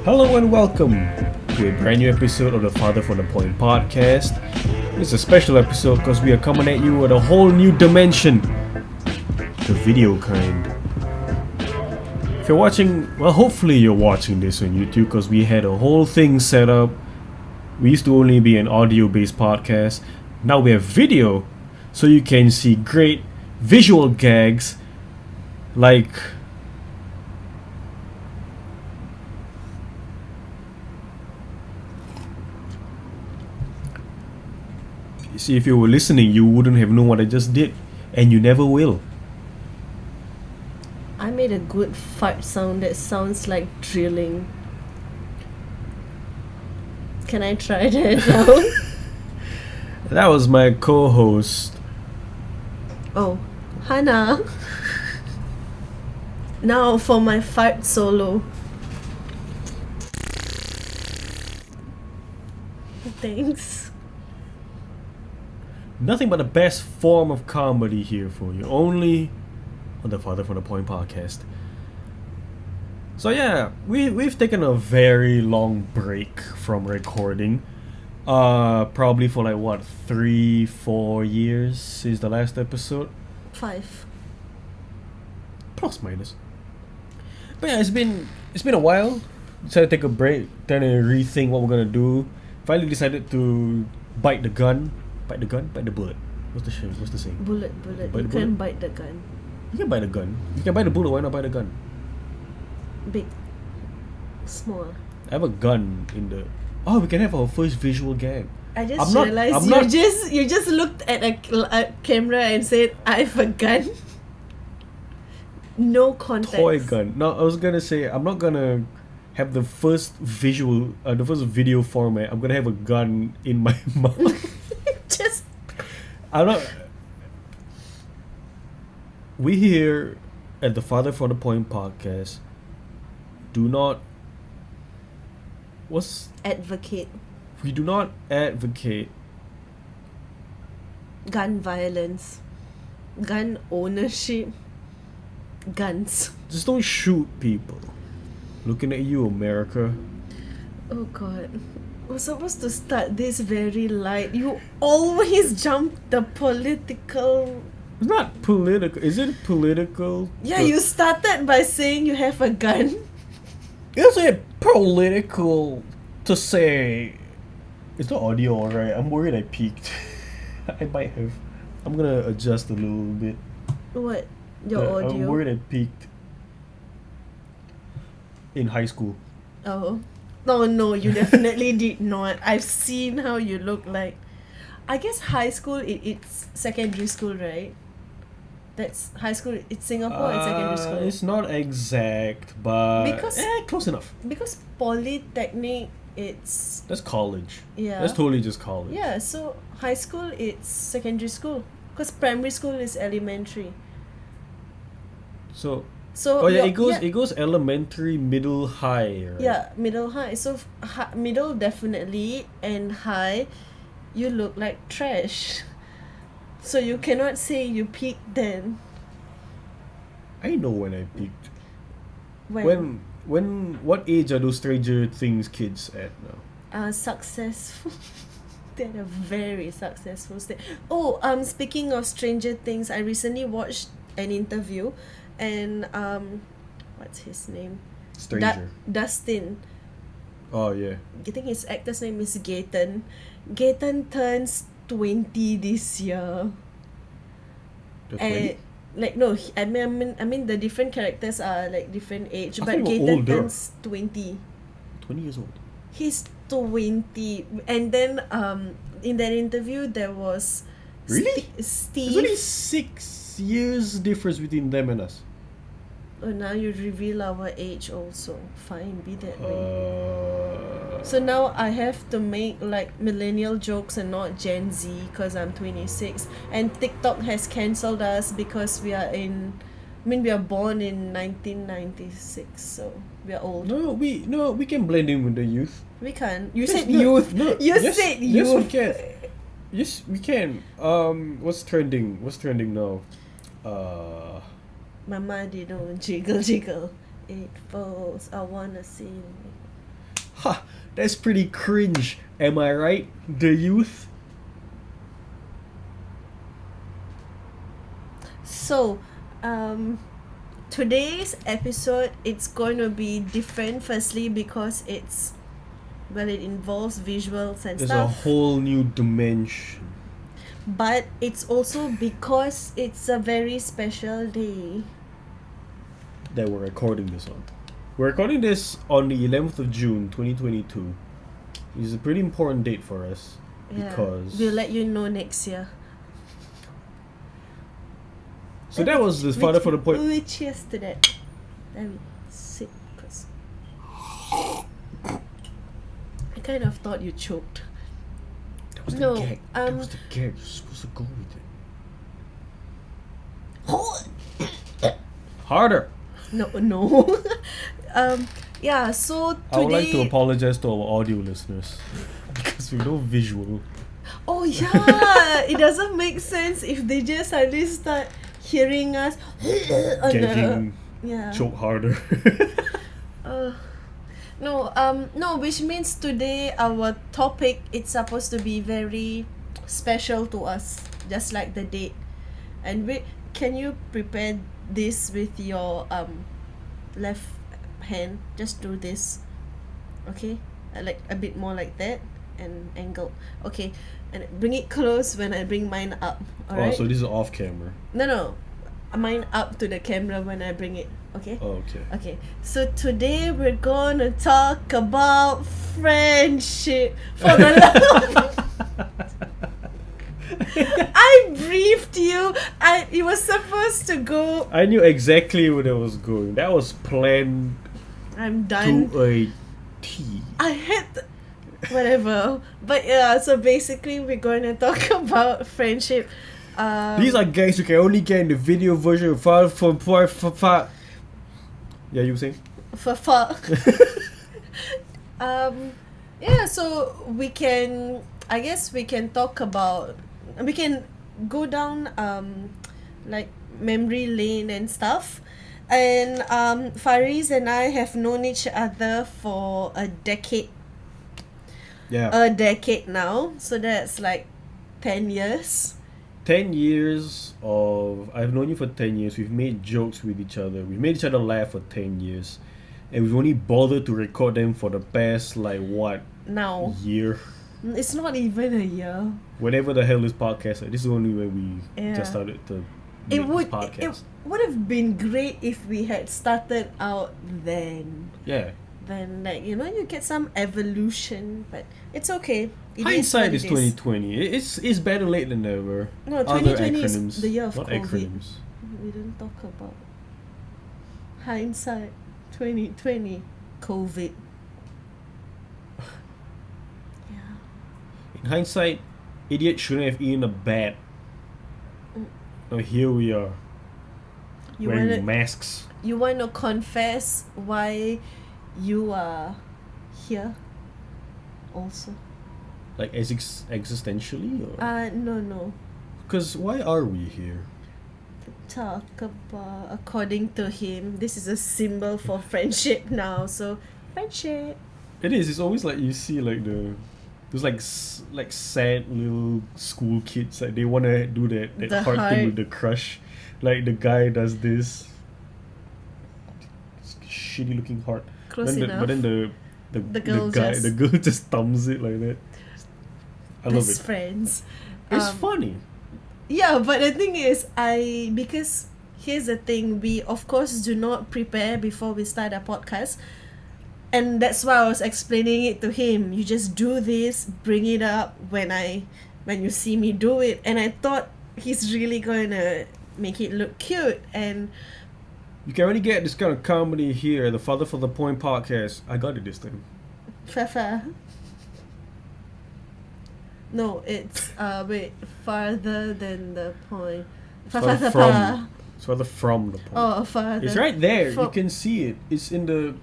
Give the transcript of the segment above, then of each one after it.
Hello and welcome to a brand new episode of the Father from the Point podcast. It's a special episode because we are coming at you with a whole new dimension, the video kind. If you're watching, well, hopefully you're watching this on YouTube because we had a whole thing set up. We used to only be an audio-based podcast. Now we have video, so you can see great visual gags like see, if you were listening, you wouldn't have known what I just did, and you never will. I made a good fart sound that sounds like drilling. Can I try that now? That was my co-host. Oh, Hannah. Now for my fart solo. Thanks. Nothing but the best form of comedy here for you, only on the Father from the Point podcast. So yeah, we've taken a very long break from recording. Probably for like what, 3-4 years since the last episode? 5. Plus minus. But yeah, it's been a while. Decided to take a break, trying to rethink what we're gonna do. Finally decided to bite the gun. Bite the bullet. What's the saying? Bullet. Bite You the can bullet? bite the gun. You can bite the gun. You can bite the bullet, why not bite the gun? Big. Small. I have a gun in the... Oh, we can have our first visual gag. I just realized you just looked at a camera and said, I have a gun. No context. Toy gun. No, I was gonna say, I'm not gonna have the first the first video format. I'm gonna have a gun in my mouth. Just I'm not... We here at the Father from the Point podcast do not... advocate We do not advocate gun violence, gun ownership, guns. just don't shoot people. Looking at you, America. Oh God. We're supposed to start this very light. You always jump the political. It's not political. Is it political? Yeah, you started by saying you have a gun. Is it political to say... It's not audio, alright? I'm worried I peaked. I might have. I'm gonna adjust a little bit. What? Your audio? I'm worried I peaked in high school. Oh. No, you definitely did not. I've seen how you look like. I guess high school, it's secondary school, right? That's high school. It's Singapore and secondary school. It's not exact, but Because- close enough. Because polytechnic, it's... That's college. Yeah. That's totally just college. Yeah, so high school, it's secondary school. Because primary school is elementary. So So it goes elementary, middle, high, right? Yeah, middle, high. So middle definitely, and high, you look like trash. So you cannot say you peaked then. I know when I peaked. When what age are those Stranger Things kids at now? Successful. They're a very successful state. Oh, speaking of Stranger Things, I recently watched an interview, and what's his name? Stranger. Dustin. Oh yeah. I think his actor's name is Gaten. Gaten turns 20 this year. The 20? And like no, I mean the different characters are like different age, I but thought you were Gaten older. turns 20. 20 years old. He's 20, and then in that interview there was Really? Steve. There's only 6 years difference between them and us. Oh, now you reveal our age also. Fine, be that way. So now I have to make like millennial jokes and not Gen Z because I'm 26, and TikTok has cancelled us because we are born in 1996, so we are old. No, we can blend in with the youth. We can't. You Yes, said no, youth. no, You yes, said yes, youth. we can. Yes, we can. What's trending? What's trending now? Mama, they don't jiggle. It falls. I wanna see. Ha! That's pretty cringe. Am I right, the youth? So, today's episode, it's going to be different. Firstly, because it involves visuals and There's a stuff. whole new dimension. But it's also because it's a very special day. That we're recording this on. We're recording this on the 11th of June 2022. It's a pretty important date for us because we'll let you know next year. So that was the father for the point. We cheers to that. Let me sip first. I kind of thought you choked. That was the No, gag. That was the gag. You're supposed to go with it. Harder. No. Yeah, so today... I would like to apologize to our audio listeners because we're no visual. Oh yeah, it doesn't make sense if they just at least start hearing us Gagging, yeah. choke harder. No, which means today our topic, it's supposed to be very special to us, just like the date. And can you prepare this with your left hand? Just do this, okay? Like a bit more like that and angle. Okay, and bring it close when I bring mine up. Alright? Oh, so this is off camera. No, mine up to the camera when I bring it. Okay. Oh, okay. Okay, so today we're gonna talk about friendship. For the love, I briefed you. It was supposed to go. I knew exactly where that was going. That was planned I'm done. to a T. I had whatever, but yeah. So basically, we're gonna talk about friendship. These are gags you can only get in the video version of Yeah, you were saying? For yeah, so I guess we can talk about, we can go down like memory lane and stuff. And Faris and I have known each other for a decade now, so that's like 10 years. 10 years of... I've known you for 10 years. We've made jokes with each other. We've made each other laugh for 10 years. And we've only bothered to record them for the past, like, what? Now. Year? It's not even a year. Whenever the hell this podcast... This is only when we Yeah. just started to It make would this podcast. it would have been great if we had started out then. Yeah. Then, like, you get some evolution, but it's okay. It Hindsight is what it 2020. It's better late than never. No, Other 2020 acronyms, is the year of not COVID. acronyms. We didn't talk about hindsight 2020 COVID. Yeah. In hindsight, idiots shouldn't have eaten a bat. Now here we are, wearing masks. You wanna confess why you are here also? Like existentially? Or? No. Because why are we here? Talk about, according to him, this is a symbol for friendship now. So, friendship. It is. It's always like you see like those like sad little school kids, like they want to do that The heart heart. thing with the crush. Like the guy does this shitty looking heart. Close enough. But then the girl guy, just- the girl just thumbs it like that. I love Best it. friends. It's funny. Yeah, but the thing is, because here's the thing, we of course do not prepare before we start a podcast, and that's why I was explaining it to him. You just do this, bring it up when you see me do it, and I thought he's really gonna make it look cute. And You can only get this kind of comedy here at the Father for the Point podcast. I got it this time. Fafa. No, it's farther than the point. It's farther from. It's farther from the point. Oh, farther. It's right there. From, You can see it. It's in the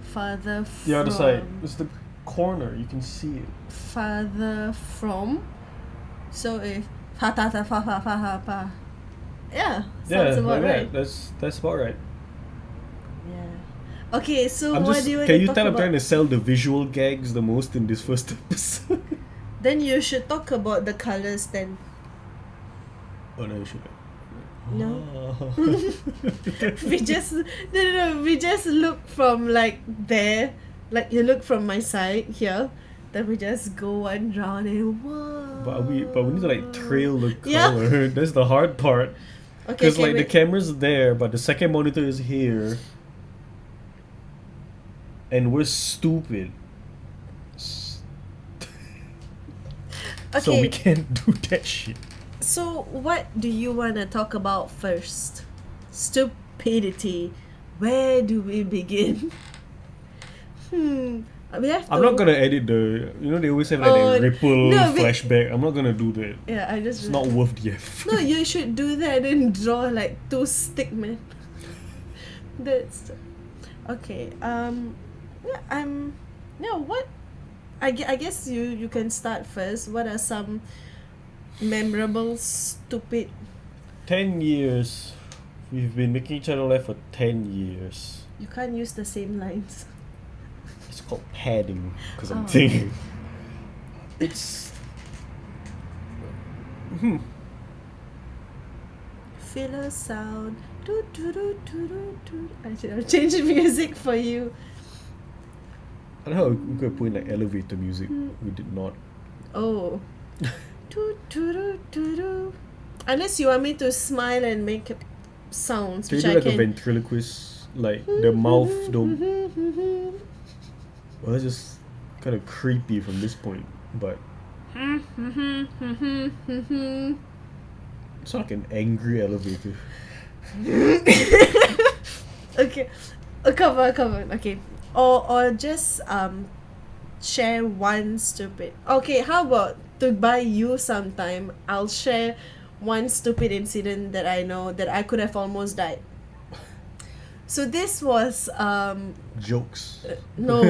farther from. the other side. It's the corner. You can see it. Farther from. So if fa ta ta fa fa fa ha pa. Yeah, sounds about like right. that. That's about right. Yeah. Okay, so I'm what just. do you want Can to you talk tell I'm about? trying to sell the visual gags the most in this first episode? Then you should talk about the colors then. Oh no, you should. No. Ah. We just no, we just look from like there, like you look from my side here, then we just go one round and wow. But we need to like trail the Yeah. color. That's the hard part. Okay, Because like the wait. camera's there, but the second monitor is here, and we're stupid. So we Okay, can't do that shit. so what do you want to talk about first? Stupidity. Where do we begin? We have to. I'm not gonna edit the. You know they always have like Oh, that ripple no, flashback. I'm not gonna do that. Yeah, I just. It's not worth the effort. No, you should do that and draw like two stickmen. That's okay. Yeah, yeah. What? I guess you can start first. What are some memorable stupid? 10 years. We've been making each other laugh for 10 years. You can't use the same lines. It's called padding because I'm Oh. thinking. It's. Filler sound. Do do do do do do. I should have changed music for you. I don't know how we could put in like elevator music. We did not. Oh. Do do do do do. Unless you want me to smile and make sounds, Can you which do I like a can. ventriloquist? Like the mouth don't. Well, that's just kind of creepy from this point, but it's not like an angry elevator. Okay, come on. Okay, or just share one stupid. Okay, how about to buy you sometime? I'll share one stupid incident that I know that I could have almost died. So this was Jokes. no,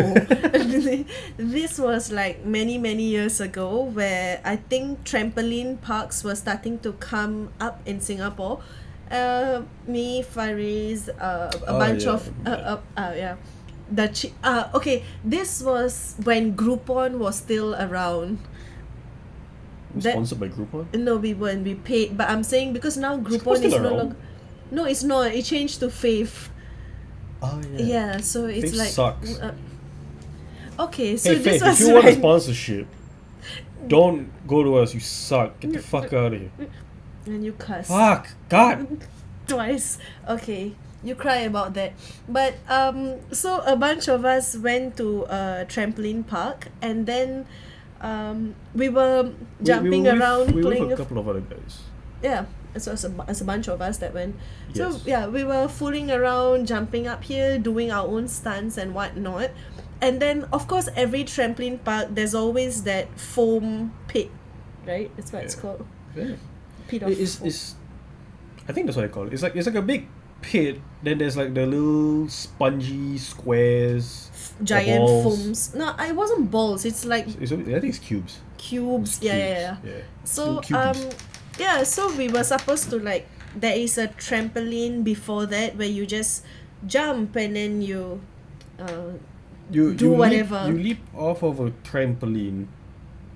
this was like many years ago where I think trampoline parks were starting to come up in Singapore. Me, Fariz, a Oh, bunch yeah, of yeah. yeah, okay. This was when Groupon was still around. That- Sponsored by Groupon? No, we weren't. We paid, but I'm saying because now Groupon Groupon is still no around? longer. No, it's not. It changed to Fave. Oh Yeah, so it's Fave like. sucks. Okay, so Hey this Faith, was if you want a when- sponsorship, don't go to us. You suck. Get the fuck out of here. and you cuss Fuck. God. twice. Okay, you cry about that. But so a bunch of us went to a trampoline park, and then we were jumping we were around with, playing. We were with a couple of other guys. Yeah, so it's a bunch of us that went. So Yes. yeah, we were fooling around, jumping up here, doing our own stunts and whatnot. And then of course every trampoline park there's always that foam pit, right? That's what it's Yeah. called. Yeah. Pit of foam. It's I think that's what I call it. It's like a big pit. Then there's like the little spongy squares. Giant balls. foams. No, it wasn't balls. It's like I think it's cubes. cubes. It's Yeah. cubes. So Little cubies. yeah. So we were supposed to like there is a trampoline before that where you just jump and then you you do whatever. You leap off of a trampoline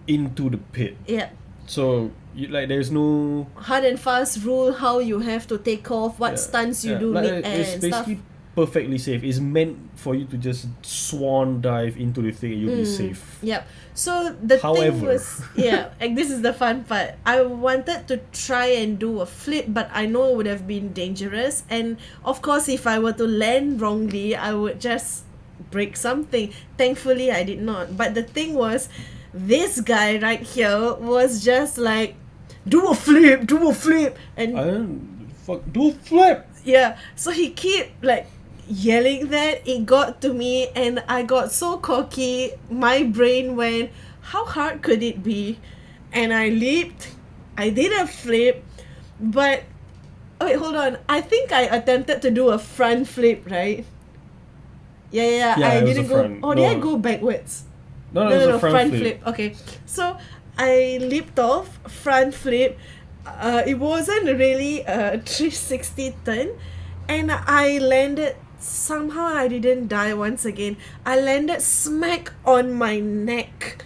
into the pit. yeah. So there's no Hard and fast rule how you have to take off, what yeah, stunts you yeah. do Like, mid-air it's and stuff. basically perfectly safe. It's meant for you to just swan dive into the thing and you'll be safe. Yep. So the thing However. was, yeah, like this is the fun part. I wanted to try and do a flip, but I know it would have been dangerous. And of course, if I were to land wrongly, I would just break something. Thankfully, I did not. But the thing was, this guy right here was just like, do a flip, and I don't fuck do flip. yeah, so he keep like yelling that. It got to me and I got so cocky. My brain went, how hard could it be? And I leaped. I did a flip, but oh wait, hold on. I think I attempted to do a front flip, right? Yeah, Yeah, I it was didn't a go. front. Oh, did I No. go backwards? No, it was a front flip. Okay, so I leaped off, front flip. It wasn't really a 360 turn, and I landed somehow I didn't die once again. I landed smack on my neck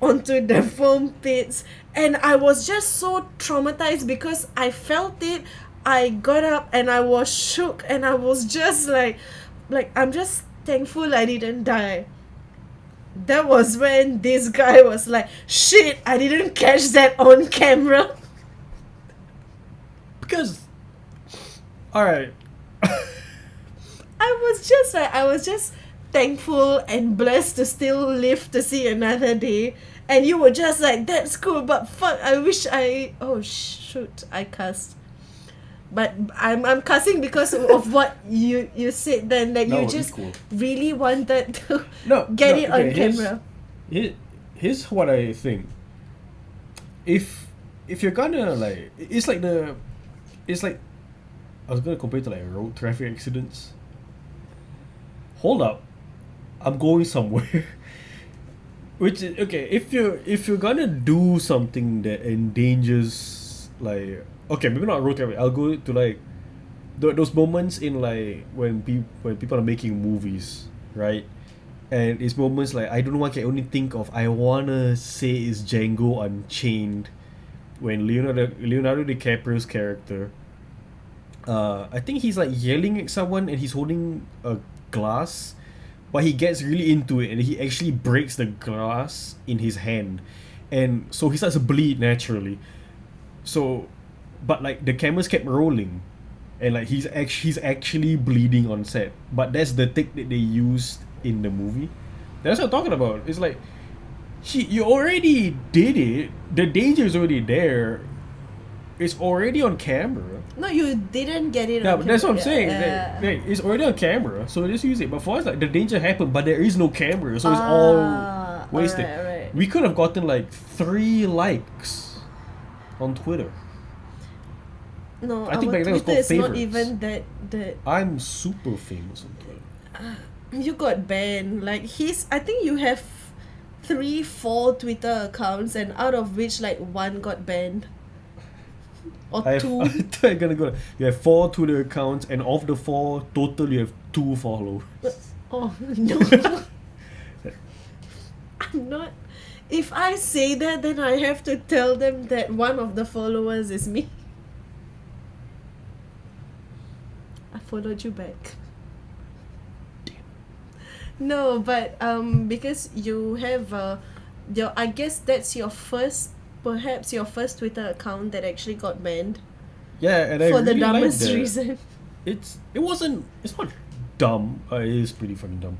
onto the foam pits, and I was just so traumatized because I felt it. I got up and I was shook, and I was just like I'm just thankful I didn't die. That was when this guy was like, shit, I didn't catch that on camera. Because, alright. I was just thankful and blessed to still live to see another day. And you were just like, that's cool, but fuck, I wish oh shoot, I cussed. But I'm cussing because of what you said then, that No, you it's just cool. really wanted to No, get no, it okay, on camera. Here's what I think. If you're gonna like, it's like I was gonna compare it to like road traffic accidents. Hold up, I'm going somewhere. Which is okay, if you're gonna do something that endangers, like, okay, maybe not road traffic. I'll go to like those moments in like when people are making movies, right? And it's moments like, I don't know what I can only think of. I wanna say it's Django Unchained, when Leonardo DiCaprio's character, I think he's like yelling at someone and he's holding a glass, but he gets really into it and he actually breaks the glass in his hand, and so he starts to bleed naturally. So, but like the cameras kept rolling, and like he's actually bleeding on set. But that's the take that they used in the movie. That's what I'm talking about. It's like, you already did it. The danger is already there. It's already on camera. No, you didn't get it Yeah, on but that's what I'm camera. saying. Like, it's already on camera, so just use it. But for us, like, the danger happened, but there is no camera, so it's all wasted. Alright. We could have gotten like 3 likes on Twitter. No, I think our back then it was Twitter called is not favorites. even that. I'm super famous on Twitter. You got banned. Like, I think you have 3-4 Twitter accounts, and out of which like 1 got banned. Or I 2. thought you're gonna go. You have 4 Twitter accounts, and of the 4, total you have 2 followers. Oh no. I'm not. If I say that, then I have to tell them that one of the followers is me. I followed you back. No, but because you have I guess that's perhaps your first Twitter account that actually got banned. Yeah, and I For really the like dumbest that. reason. It's not dumb. It is pretty fucking dumb.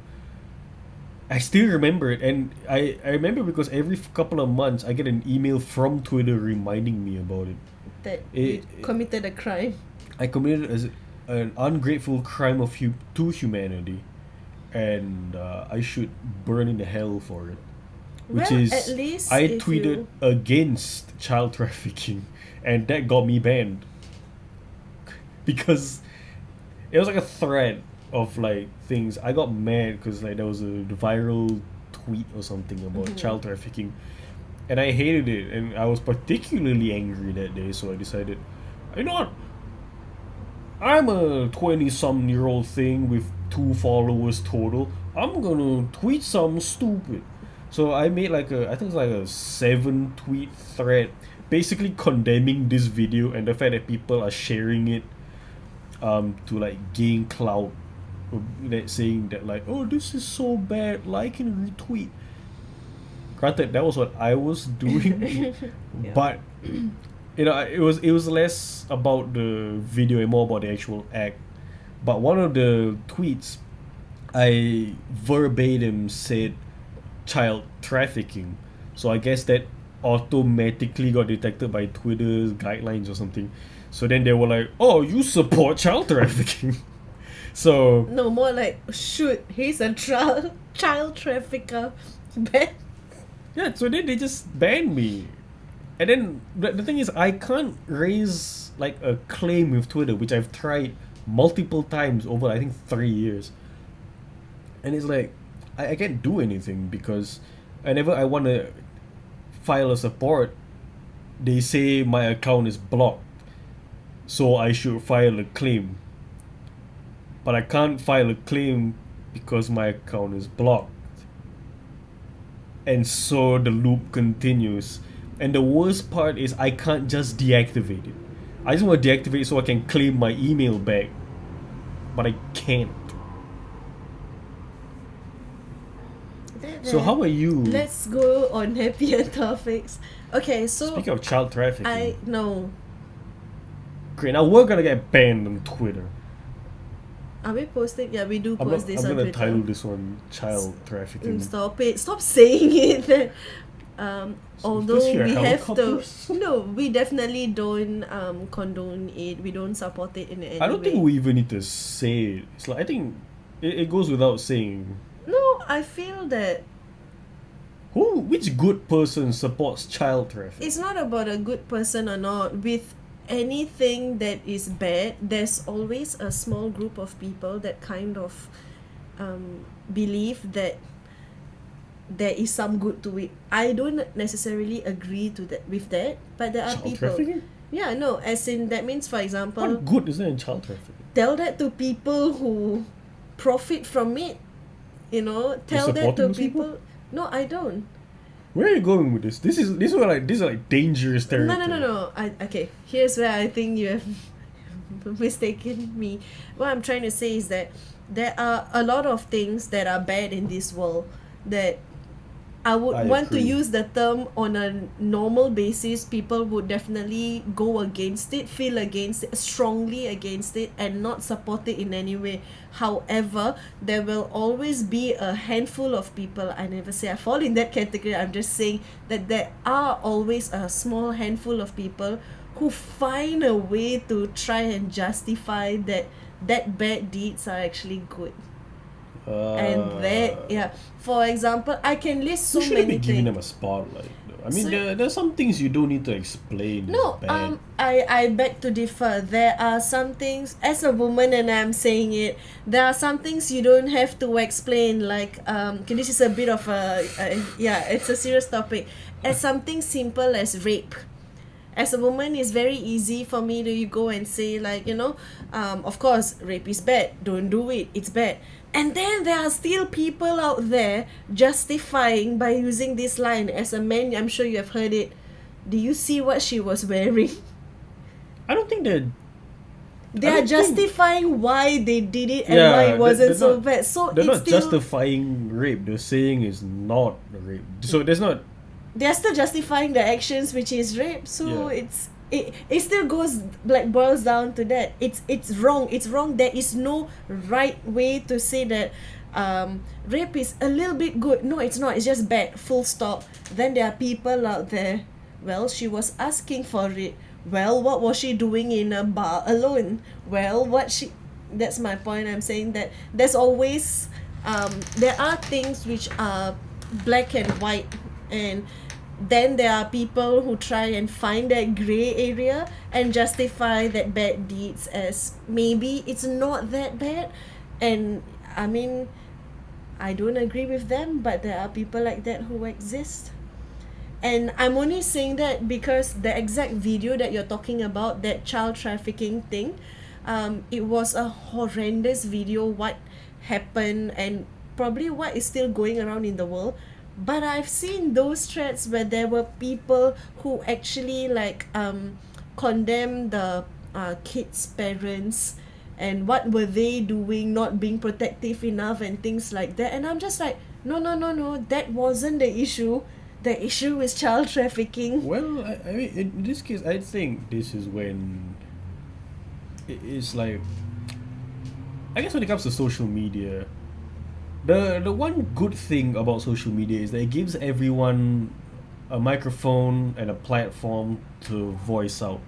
I still remember it, and I remember because every couple of months I get an email from Twitter reminding me about it. That you committed a crime. I committed as an ungrateful crime to humanity, and I should burn in the hell for it. Which Well, is, at least I if tweeted you- against child trafficking, and that got me banned because it was like a thread of like things. I got mad because like there was a viral tweet or something about child trafficking, and I hated it, and I was particularly angry that day. So I decided, you know what? I'm a 20-some-year-old thing with 2 followers total. I'm gonna tweet something stupid. So I made like I think it's like a 7-tweet thread, basically condemning this video and the fact that people are sharing it, to like gain clout, that saying that like, oh, this is so bad, like and retweet. Granted, that was what I was doing, but you know, it was less about the video and more about the actual act. But one of the tweets, I verbatim said child trafficking, so I guess that automatically got detected by Twitter's guidelines or something. So then they were like, oh, you support child trafficking. So No, more like, shoot, he's a child trafficker. Ban. yeah, so then they just banned me. And then the thing is, I can't raise like a claim with Twitter, which I've tried multiple times over I think 3 years. And it's like, I can't do anything because whenever I want to file a support, they say my account is blocked, so I should file a claim. but I can't file a claim because my account is blocked. And so the loop continues. And the worst part is I can't just deactivate it. I just want to deactivate it so I can claim my email back. But I can't. So how are you? Let's go on happier topics. Okay, so Speaking of child trafficking. I know. Great, now we're gonna get banned on Twitter. Are we posting? Yeah, we do post this I'm on gonna Twitter. title this one "Child Trafficking." Stop it! Stop saying it. Although This your we have to, helicopters? no, we definitely don't condone it. We don't support it in any way. I don't think we even need to say it. It's like I think it goes without saying. No, I feel that Which good person supports child trafficking? it's not about a good person or not. With anything that is bad, there's always a small group of people that kind of believe that there is some good to it. I don't necessarily agree to that with that, but there are Child people. trafficking? Yeah, no, as in that means, for example, What good is there in child trafficking? tell that to people who profit from it. Tell that supporting to those people? people. No, I don't. Where are you going with this? This is like dangerous territory. No. Okay, here's where I think you have mistaken me. What I'm trying to say is that there are a lot of things that are bad in this world that I would I want to agree. use the term on a normal basis. People would definitely go against it, feel against it, strongly against it, and not support it in any way. However, there will always be a handful of people. I never say I fall in that category. I'm just saying that there are always a small handful of people who find a way to try and justify that bad deeds are actually good. And that, yeah, for example, I can list so You shouldn't many be giving things. them a spotlight, though. I mean, So- there are some things you don't need to explain. No, It's bad. I beg to differ. There are some things, as a woman, and I'm saying it, there are some things you don't have to explain. Like, okay, this is a bit of yeah, it's a serious topic. As something simple as rape. As a woman, it's very easy for me to go and say, like, of course, rape is bad. Don't do it. It's bad. And then there are still people out there justifying by using this line. As a man, I'm sure you have heard it. Do you see what she was wearing? I don't think that. They I are don't think- justifying why they did it and Yeah, why it wasn't they're so not- bad. So They're it's not still justifying rape. They're saying it's not rape. So there's not. they're still justifying the actions, which is rape. So Yeah. it still boils down to that. It's wrong. It's wrong. There is no right way to say that rape is a little bit good. No, it's not. It's just bad. Full stop. Then there are people out there. Well, she was asking for it. Well, what was she doing in a bar alone? Well, that's my point. I'm saying that there's always there are things which are black and white, and then there are people who try and find that gray area and justify that bad deeds as maybe it's not that bad. And I mean, I don't agree with them, but there are people like that who exist. And I'm only saying that because the exact video that you're talking about, that child trafficking thing, it was a horrendous video, what happened and probably what is still going around in the world. But I've seen those threads where there were people who actually condemn the kids' parents and what were they doing, not being protective enough and things like that. And I'm just like, no, that wasn't the issue. The issue is child trafficking. Well, I mean, in this case, I think this is when it's like. I guess when it comes to social media, the one good thing about social media is that it gives everyone a microphone and a platform to voice out.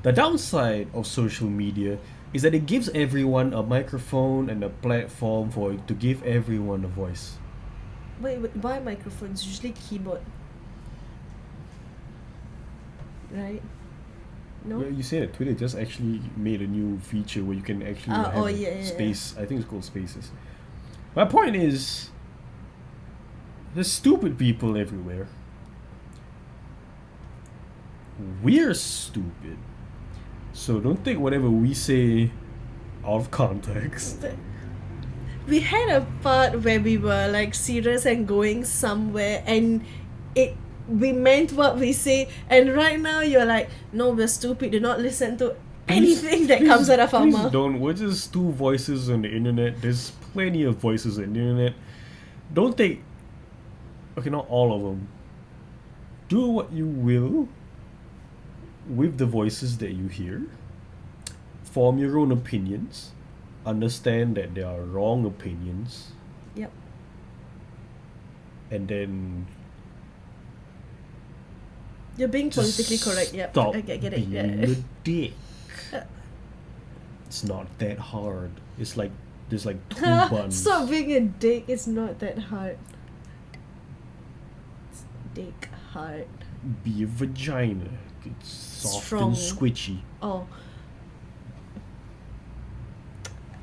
The downside of social media is that it gives everyone a microphone and a platform to give everyone a voice. Wait, why microphones? Usually keyboard. Right? No? Well, you say that Twitter just actually made a new feature where you can actually have yeah. space. I think it's called Spaces. My point is, there's stupid people everywhere. We're stupid. So don't take whatever we say out of context. We had a part where we were like serious and going somewhere, and we meant what we say, and right now you're like, no, we're stupid, do not listen to anything that comes out of our mouth. Don't. We're just two voices on the internet. There's plenty of voices on the internet. Don't take. Okay, not all of them. Do what you will with the voices that you hear. Form your own opinions. Understand that there are wrong opinions. Yep. And then You're being politically correct. Yep. stop I get it. being Yeah. a dick. It's not that hard. It's like there's like two buns. Stop being a dick. It's not that hard. It's dick hard. Be a vagina. It's soft Strong. and squishy. Oh.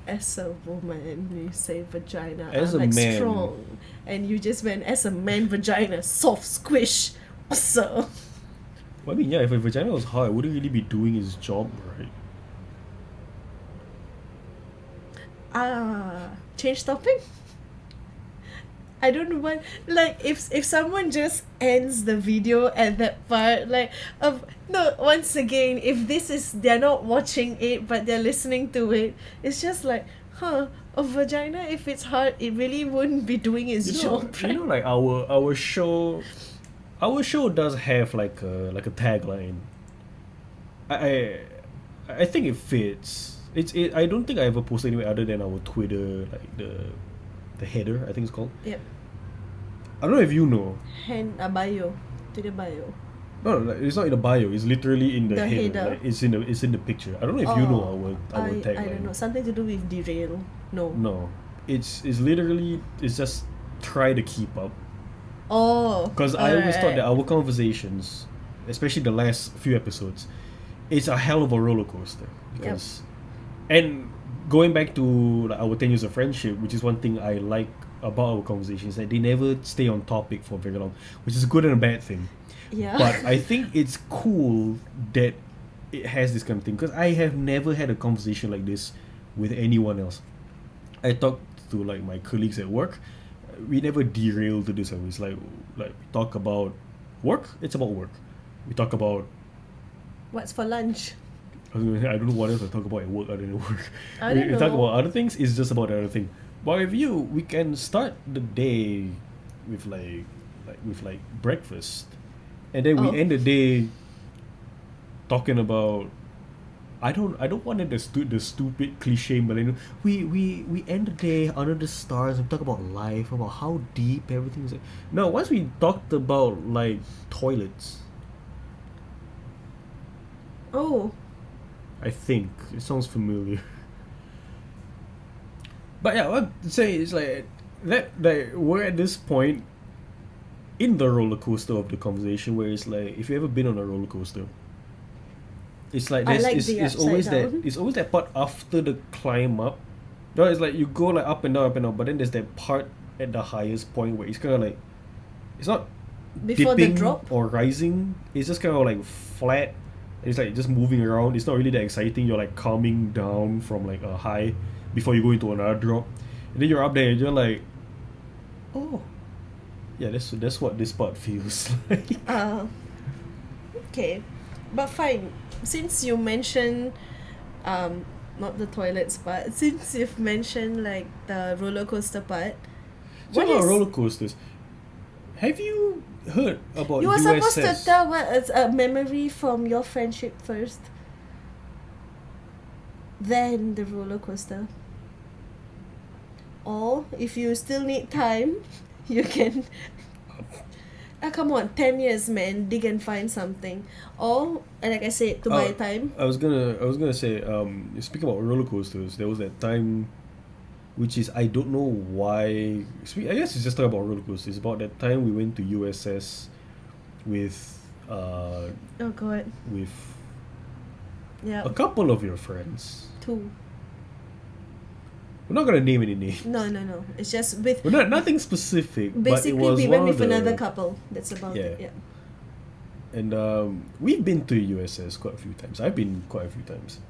As a woman, you say vagina. As I'm a like man. strong, and you just went as a man vagina, soft squish. So. Well, I mean, yeah, if a vagina was hard, it wouldn't really be doing his job, right? Change topic. I don't want, like, if someone just ends the video at that part, like, no, once again, if they're not watching it but they're listening to it, it's just like, a vagina, if it's hard, it really wouldn't be doing its job, right? You know, like our show does have like a tagline. I think it fits. I don't think I ever posted anywhere other than our Twitter, like the header, I think it's called. Yep. I don't know if you know. Bio. To the bio. No, like, it's not in the bio. It's literally in the The header. Like, it's in the picture. I don't know if you know our tagline. I don't know. Something to do with derail. No. No, it's literally it's just try to keep up. Oh. Because I always thought that our conversations, especially the last few episodes, it's a hell of a roller coaster. Because, and going back to like, our 10 years of friendship, which is one thing I like about our conversations, that they never stay on topic for very long, which is a good and a bad thing. Yeah. But I think it's cool that it has this kind of thing, because I have never had a conversation like this with anyone else. I talked to like my colleagues at work. We never derail to this. It's like we talk about work. It's about work. We talk about What's for lunch? I don't know what else I talk about at work other than work. I don't We talk know. about other things. It's just about the other thing. But with you, we can start the day with like breakfast, and then Oh. we end the day talking about. I don't want it the stupid cliche, but you know, we end the day under the stars and talk about life, about how deep everything is. No, once we talked about like toilets, Oh. I think it sounds familiar. But yeah, what to say is like that we're at this point in the roller coaster of the conversation where it's like if you ever been on a roller coaster, it's like I there's like it's, the it's upside always down. it's always that part after the climb up. No, it's like you go like up and down, but then there's that part at the highest point where it's kind of like it's not Before the dipping drop? or rising. It's just kind of like flat. It's like just moving around. It's not really that exciting. You're like coming down from like a high before you go into another drop, and then you're up there and you're like, oh, yeah, that's what this part feels like. Okay, but fine. Since you mentioned, not the toilets part. Since you've mentioned like the roller coaster part, Talking about roller coasters, have you heard about you were supposed to USS? tell what is a memory from your friendship first, then the roller coaster. Or if you still need time, you can. Come on, 10 years, man. Dig and find something. Or, like I said, to buy time. I was gonna say, speaking about roller coasters, there was that time, which is I don't know why. I guess it's just talking about roller coasters. It's about that time we went to USS with Oh god. with Yeah. a couple of your friends. 2. We're not gonna name any names. No. It's just with. We're not nothing specific. But it Basically, was we one went of with the, another couple. That's about Yeah. it. Yeah. And we've been to USS quite a few times. I've been quite a few times.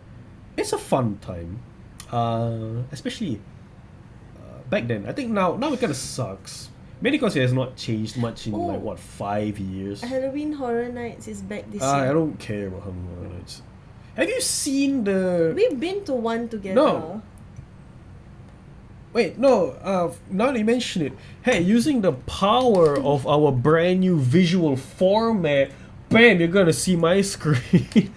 It's a fun time. Especially back then. I think now it kind of sucks. Maybe because it has not changed much in Oh. like what 5 years. Halloween Horror Nights is back this I year. don't care about Halloween Horror Nights. Have you seen the? We've been to one together. No. Wait, no. Now that you mention it, hey, using the power of our brand new visual format, bam, you're gonna see my screen.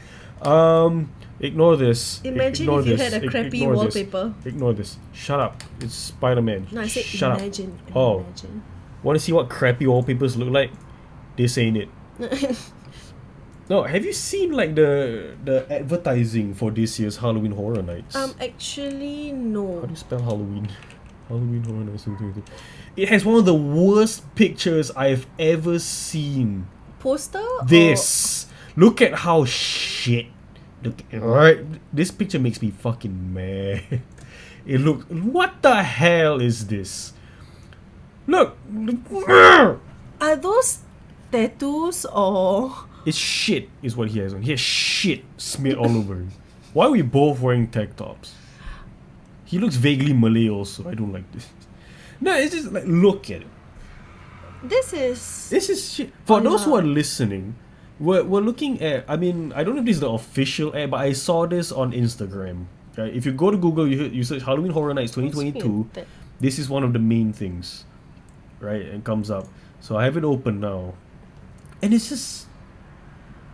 Ignore this. Imagine Ignore if you this. had a crappy Ignore this. wallpaper. Ignore this. Shut up. It's Spider-Man. No, I said Shut imagine. up. Oh, Imagine. want to see what crappy wallpapers look like? This ain't it. No, have you seen like the advertising for this year's Halloween Horror Nights? Actually, How no. do you spell Halloween? Halloween Horror Nights 2022. It has one of the worst pictures I've ever seen. Poster? This. Look at how shit. Alright, this picture makes me fucking mad. It looks. What the hell is this? Look. Are those tattoos or? It's shit, is what he has on. He has shit smeared all over him. Why are we both wearing tank tops? He looks vaguely Malay also. I don't like this. No, it's just like, look at it. This is. This is shit. For Oh, those who yeah. are listening, we're looking at, I mean, I don't know if this is the official ad, but I saw this on Instagram. Right? If you go to Google, you search Halloween Horror Nights 2022, this is one of the main things. Right? And comes up. So I have it open now. And it's just...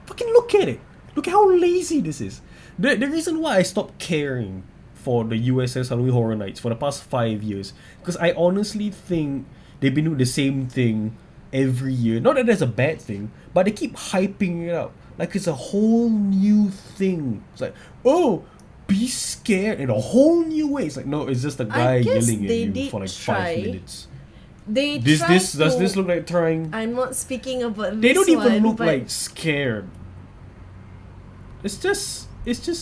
Fucking look at it. Look at how lazy this is. The reason why I stopped caring for the USS Halloween Horror Nights for the past 5 years, because I honestly think they've been doing the same thing every year. Not that that's a bad thing, but they keep hyping it up like it's a whole new thing. It's like, oh, be scared in a whole new way. It's like, no, it's just a guy guess yelling at they you did for like try. 5 minutes. They Does tried this to- look like trying? I'm not speaking about They this don't even one, look but like scared. It's just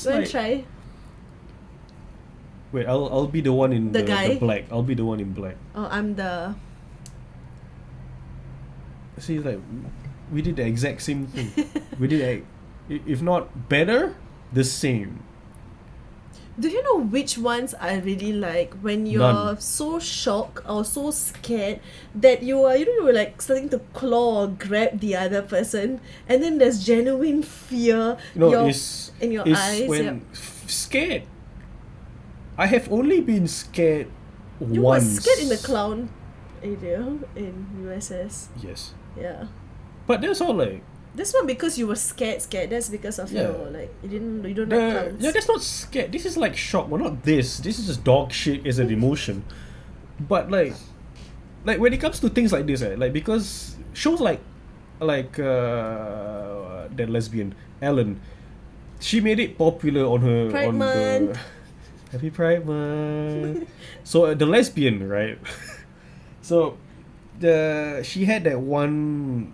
wanna like, try. wait, I'll be the one in The guy? the black. I'll be the one in black. Oh, I'm the. See, like, we did the exact same thing. We did, if not better, the same. Do you know which ones I really like? When you're None. so shocked or so scared that you're like starting to claw or grab the other person, and then there's genuine fear in your eyes. when Yeah. scared. I have only been scared You once. were scared in the clown area in USS. Yes, Yeah. but that's all like That's not because you were scared. That's because of Yeah. you don't like clowns. yeah. That's not scared. This is like shock. Well, not this. This is just dog shit as an emotion. But like when it comes to things like this, right? Like because shows like that lesbian Ellen, she made it popular on her Pride on Month. the Happy Pride Month. So the lesbian, right? So she had that one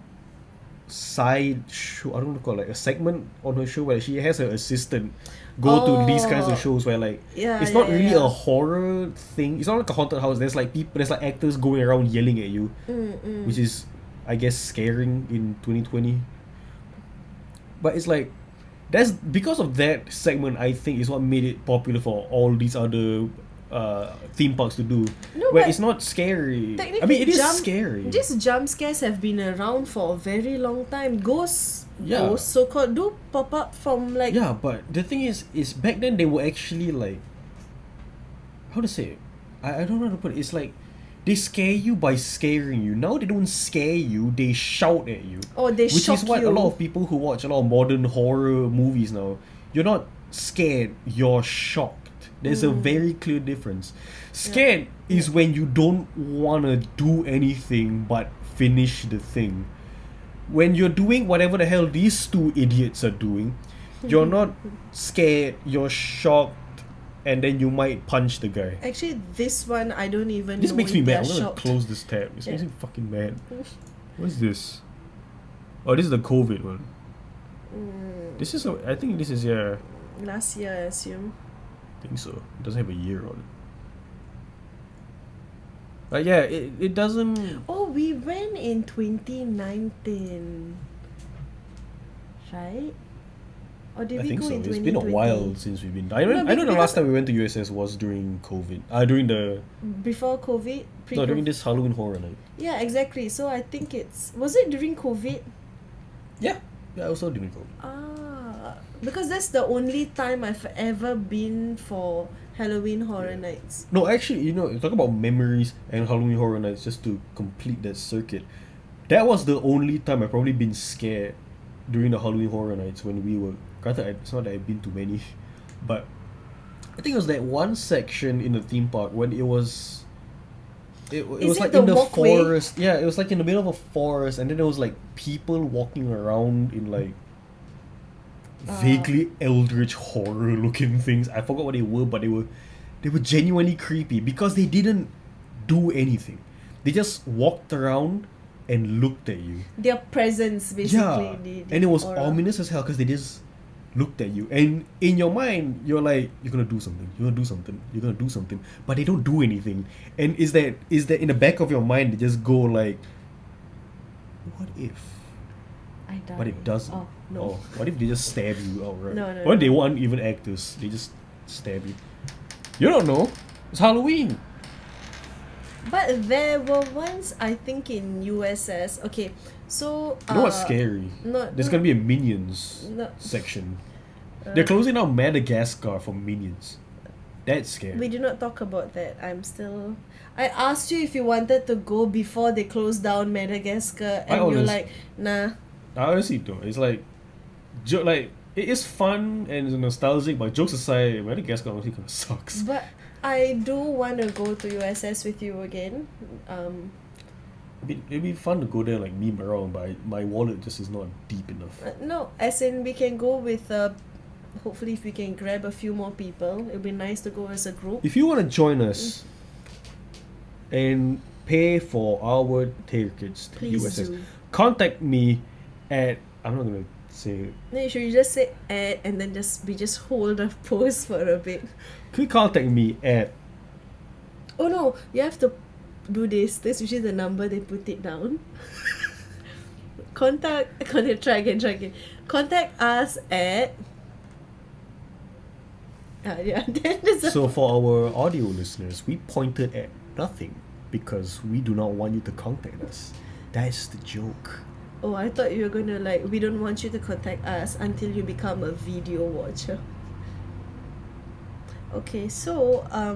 side show, I don't know, call it, like a segment on her show where she has her assistant go to these kinds of shows where like Yeah, it's not yeah, really yeah. a horror thing. It's not like a haunted house. There's like actors going around yelling at you, which is, I guess, scaring in 2020. But it's like that's because of that segment, I think, is what made it popular for all these other theme parks to do. No, where but it's not scary. I Technically, mean, it is scary. These jump scares have been around for a very long time. Ghosts, Yeah. so-called, do pop up from like. Yeah, but the thing is back then they were actually like, how to say it? I don't know how to put it. It's like they scare you by scaring you. Now they don't scare you, they shout at you. Oh, they Which shock is what you. a lot of people who watch a lot of modern horror movies now, you're not scared, you're shocked. There's a very clear difference. Scared is when you don't wanna do anything but finish the thing. When you're doing whatever the hell these two idiots are doing, you're not scared, you're shocked, and then you might punch the guy. Actually, this one I don't even. This know makes if me mad. they're I'm gonna shocked. close this tab. This makes Yeah. me fucking mad. What is this? Oh, this is the COVID one. This is I think this is Last year, I assume. I think so. It doesn't have a year on it. Yeah, it doesn't. Oh, we went in 2019. Right? Or did I we think go so. in It's 2020? been a while since we've been. I No, know the because- last time we went to USS was during COVID. During the Before COVID? no, during this Halloween Horror Night. Yeah, exactly. So I think was it during COVID? Yeah, also during COVID. Because that's the only time I've ever been for Halloween Horror Nights. No, actually, talk about memories and Halloween Horror Nights just to complete that circuit. That was the only time I've probably been scared during the Halloween Horror Nights when we were. Granted, it's not that I've been to many, but I think it was that one section in the theme park when it was. It was it like the in the walkway? forest. Yeah, it was like in the middle of a forest, and then there was like people walking around in like vaguely eldritch horror looking things. I forgot what they were, but they were genuinely creepy because they didn't do anything. They just walked around and looked at you. Their presence, basically. Yeah, and it was ominous as hell because they just looked at you, and in your mind you're like, you're gonna do something, you're gonna do something, you're gonna do something, but they don't do anything. And is that in the back of your mind they just go like, what if? I die. But it doesn't. Oh, no. Oh, what if they just stab you outright? No, What if they weren't even actors? They just stab you. You don't know. It's Halloween. But there were ones, I think, in USS. Okay, so... You know what's scary? There's gonna be a Minions section. They're closing down Madagascar for Minions. That's scary. We did not talk about that. I asked you if you wanted to go before they closed down Madagascar, and you're like, nah. I honestly don't. It's like, it is fun and it's nostalgic, but jokes aside, Madagascar honestly kind of sucks. But I do want to go to USS with you again. It'd be fun to go there, like meme around, but my wallet just is not deep enough. No, as in we can go with hopefully if we can grab a few more people. It'd be nice to go as a group. If you want to join us and pay for our tickets to Please USS, do. contact me at, I'm not gonna say it. No, should you just say "at" and then just hold a pose for a bit? Could you contact me at Oh no, you have to do this. This is usually the number they put it down. Try again. Contact us at. So for our audio listeners, we pointed at nothing because we do not want you to contact us. That's the joke. Oh, I thought you were gonna we don't want you to contact us until you become a video watcher. Okay, so I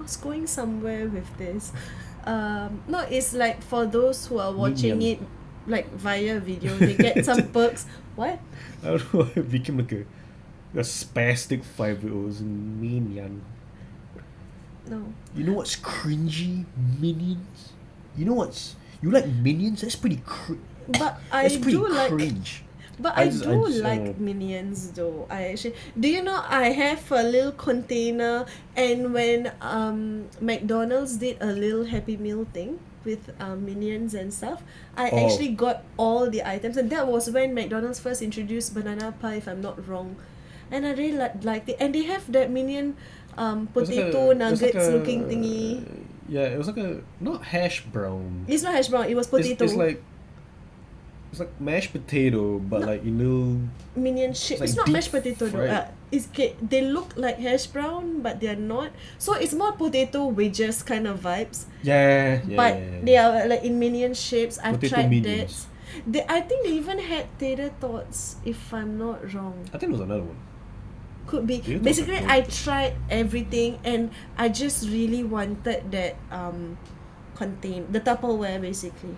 was going somewhere with this. No, it's like for those who are watching it like via video, they get some perks. What? I don't know. It became like a spastic 5-year-old minion. No. You know what's cringy? Minions. You like Minions? That's pretty But That's pretty cringe. But I I just- do I just, like Minions though. Do you know I have a little container, and when McDonald's did a little Happy Meal thing with Minions and stuff, I actually got all the items, and that was when McDonald's first introduced banana pie, if I'm not wrong, and I really liked it. And they have that Minion potato nuggets looking thingy. Yeah, it was like a not hash brown. It's not hash brown. It was potato. It's like mashed potato, but like in little Minion shape. like It's not deep mashed potato though. fried. They look like hash brown, but they're not. So it's more potato wedges kind of vibes. Yeah. But they are like in minion shapes. I've Potato tried minions. that. I think they even had tater tots, if I'm not wrong. I think there was another one. Could be. Tater tots Basically, are I good. tried everything, and I just really wanted that the Tupperware basically.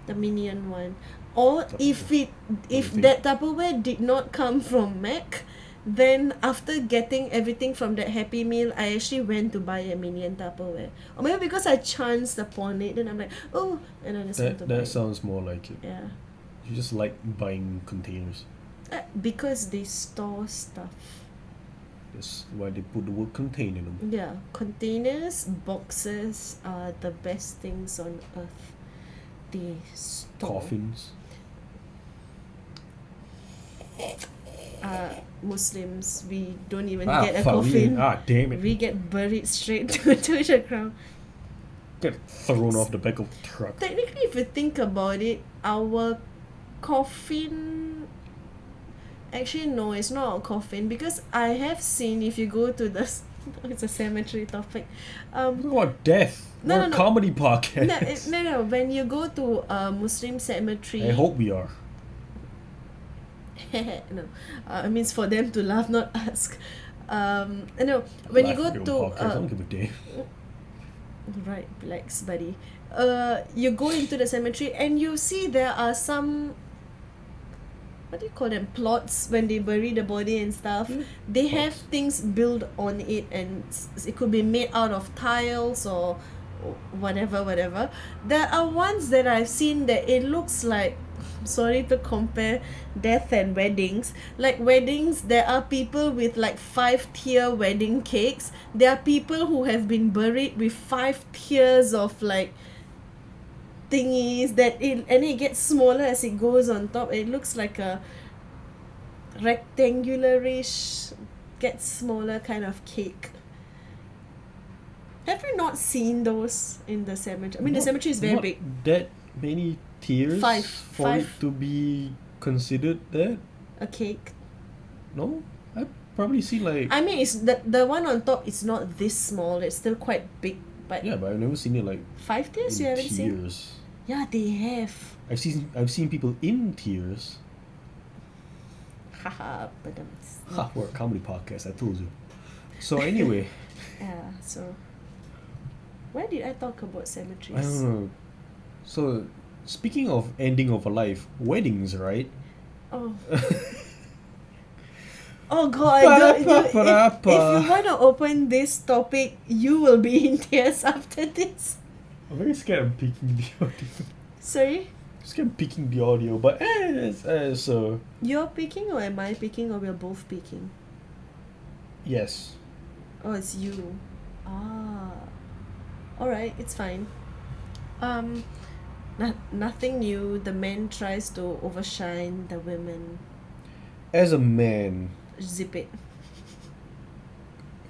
The Minion one. Or if that Tupperware did not come from Mac, then after getting everything from that Happy Meal, I actually went to buy a Minion Tupperware. Or maybe because I chanced upon it, then I'm like, oh, and I just went to buy That it. sounds more like it. Yeah. You just like buying containers. Because they store stuff. That's why they put the word contain in them. Yeah, containers, boxes are the best things on earth. They store. Coffins. Muslims, we don't even get a fuck, coffin. damn it. We get buried straight to the ground. Get thrown off the back of the truck. Technically, if you think about it, our coffin Actually, no, it's not a coffin because I have seen if you go to the it's a cemetery topic. What death? No, We're no, a no. comedy No, podcast. no. When you go to a Muslim cemetery, I hope we are. no, it means for them to laugh, not ask. No, when you Laugh go at your to podcast. I don't give a damn. right, relax, buddy. You go into the cemetery and you see there are some, what do you call them, plots when they bury the body and stuff. They have Plots. things built on it, and it could be made out of tiles or whatever. There are ones that I've seen that it looks like, sorry to compare death and weddings, like weddings, there are people with like 5-tier wedding cakes. There are people who have been buried with 5 tiers of like thingies and it gets smaller as it goes on top. It looks like a rectangularish, gets smaller kind of cake. Have you not seen those in the cemetery? I mean, the cemetery is very Not big. that many tiers for it Five. to be considered that? A cake. No? I've probably seen like... I mean, it's the one on top is not this small. It's still quite big. But Yeah, but I've never seen it like 5 tiers in you haven't seen? tiers. Yeah, they have. I've seen people in tiers. Haha, but Ha, we're a comedy podcast, I told you. So anyway, yeah. So, why did I talk about cemeteries? I don't know. So speaking of ending of a life, weddings, right? Oh. Oh God! If you want to open this topic, you will be in tears after this. I'm very scared of picking the audio. Sorry, Scared of picking the audio, but so you're picking or am I picking or we're both picking? yes. Oh, it's you. Ah. Alright, it's fine. Nothing new. The man tries to overshine the women. As a man, Zip it.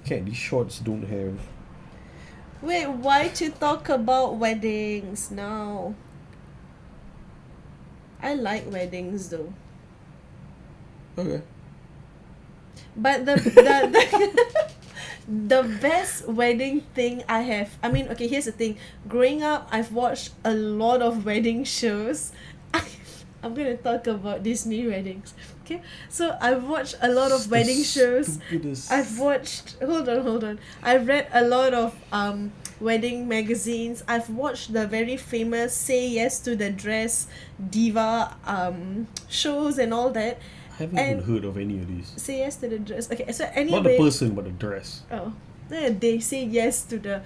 okay, these shorts don't have. Wait, why to talk about weddings now? I like weddings though. Okay. But the the best wedding thing I have, I mean, okay, here's the thing. Growing up, I've watched a lot of wedding shows. I'm gonna talk about Disney weddings. Okay, so I've watched a lot of wedding shows. Stupidest. I've watched. Hold on. I've read a lot of wedding magazines. I've watched the very famous "Say Yes to the Dress" diva shows and all that. I haven't even heard of any of these. Say yes to the dress. Okay, so Not anyway. the person, but the dress. Oh, they say yes to the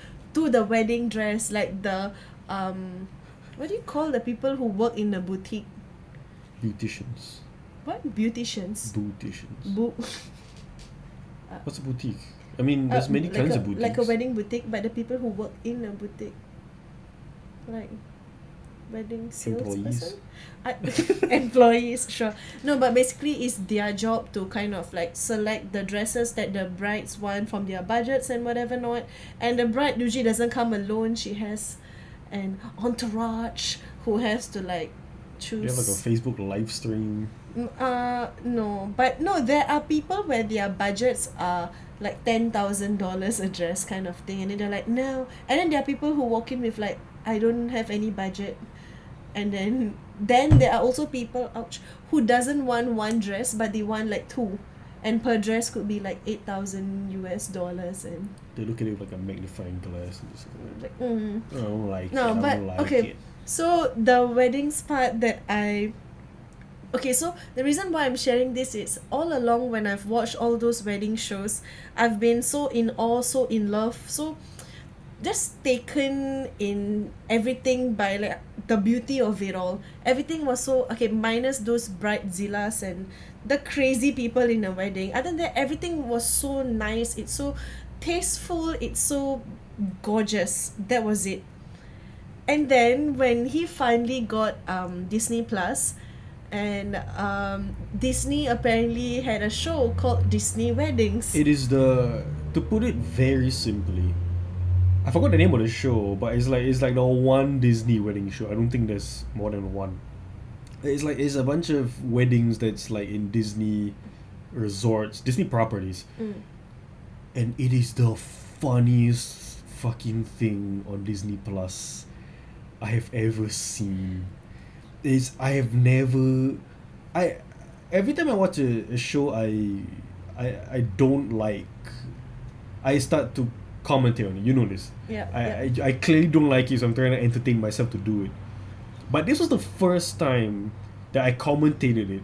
wedding dress, like the what do you call the people who work in the boutique? Beauticians. What beauticians? Beauticians. What's a boutique? I mean, there's many like kinds a, of boutiques. like a wedding boutique, but the people who work in a boutique, like wedding salesperson. Employees, sure. No, but basically it's their job to kind of like select the dresses that the brides want from their budgets and whatever not. And the bride usually doesn't come alone. She has an entourage who has to like choose. You have like a Facebook live stream. No, but no, there are people where their budgets are like $10,000 a dress kind of thing, and then they're like no, and then there are people who walk in with like I don't have any budget, and then there are also people who doesn't want one dress but they want like two, and per dress could be like $8,000 and They look at it like a magnifying glass and just like I don't like no, it. I but don't like okay. it. So the weddings part that okay, so the reason why I'm sharing this is all along when I've watched all those wedding shows, I've been so in awe, so in love, so just taken in everything by like the beauty of it all. Everything was so okay, minus those bridezillas and the crazy people in a wedding. Other than that, everything was so nice. It's so tasteful. It's so gorgeous. That was it. And then when he finally got Disney Plus, and Disney apparently had a show called Disney Weddings. It is to put it very simply, I forgot the name of the show, but it's like the one Disney wedding show. I don't think there's more than one. it's a bunch of weddings that's like in Disney resorts, Disney properties, and it is the funniest fucking thing on Disney Plus I have ever seen. I have never, I every time I watch a show I don't like, I start to commentate on it. You know this. Yeah. I clearly don't like it, so I'm trying to entertain myself to do it. But this was the first time that I commentated it,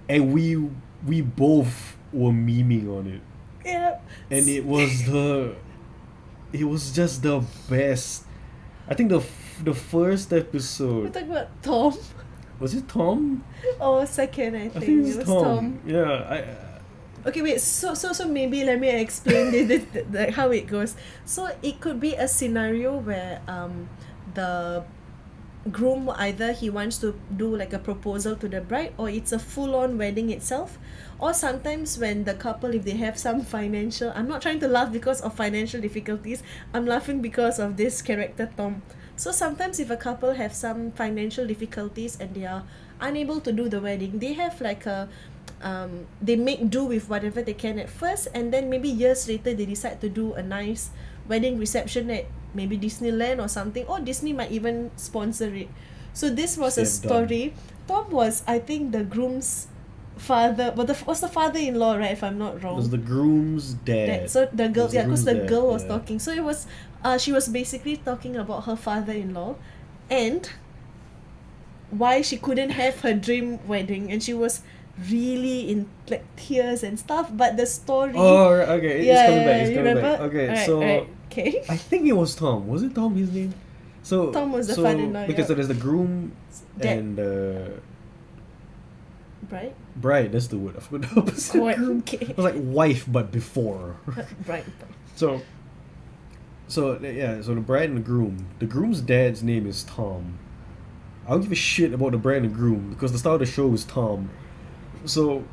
and we both were memeing on it, Yeah. and it was just the best. I think the first We're episode, talking about Tom. was it Tom? Oh, second, I think. I think It it's was Tom. Tom. Yeah, Okay, wait. So maybe let me explain the how it goes. So it could be a scenario where the groom, either he wants to do like a proposal to the bride, or it's a full-on wedding itself, or sometimes when the couple, if they have some financial, I'm not trying to laugh because of financial difficulties, I'm laughing because of this character Tom. So sometimes if a couple have some financial difficulties and they are unable to do the wedding, they have like a they make do with whatever they can at first, and then maybe years later they decide to do a nice wedding reception at maybe Disneyland or something, or Disney might even sponsor it. So this was a Step done. story. Tom was, I think, the groom's father, but was the father-in-law, right, if I'm not it wrong. was the groom's dad. So the girl, was the yeah, because the groom's girl dad, was yeah. talking. So it was, she was basically talking about her father-in-law, and why she couldn't have her dream wedding, and she was really in like tears and stuff. But the story, Oh, right, okay, it's coming back. It's you coming remember? back. Okay, Right, so right, okay. I think it was Tom. Was it Tom? His name? So Tom was the father-in-law, because yeah. there's the groom Dad. and Right, bride. That's the word. I forgot the opposite. Right, Groom. okay. It was like wife, but before. Right. So yeah. So the bride and the groom. The groom's dad's name is Tom. I don't give a shit about the bride and the groom because the start of the show is Tom. So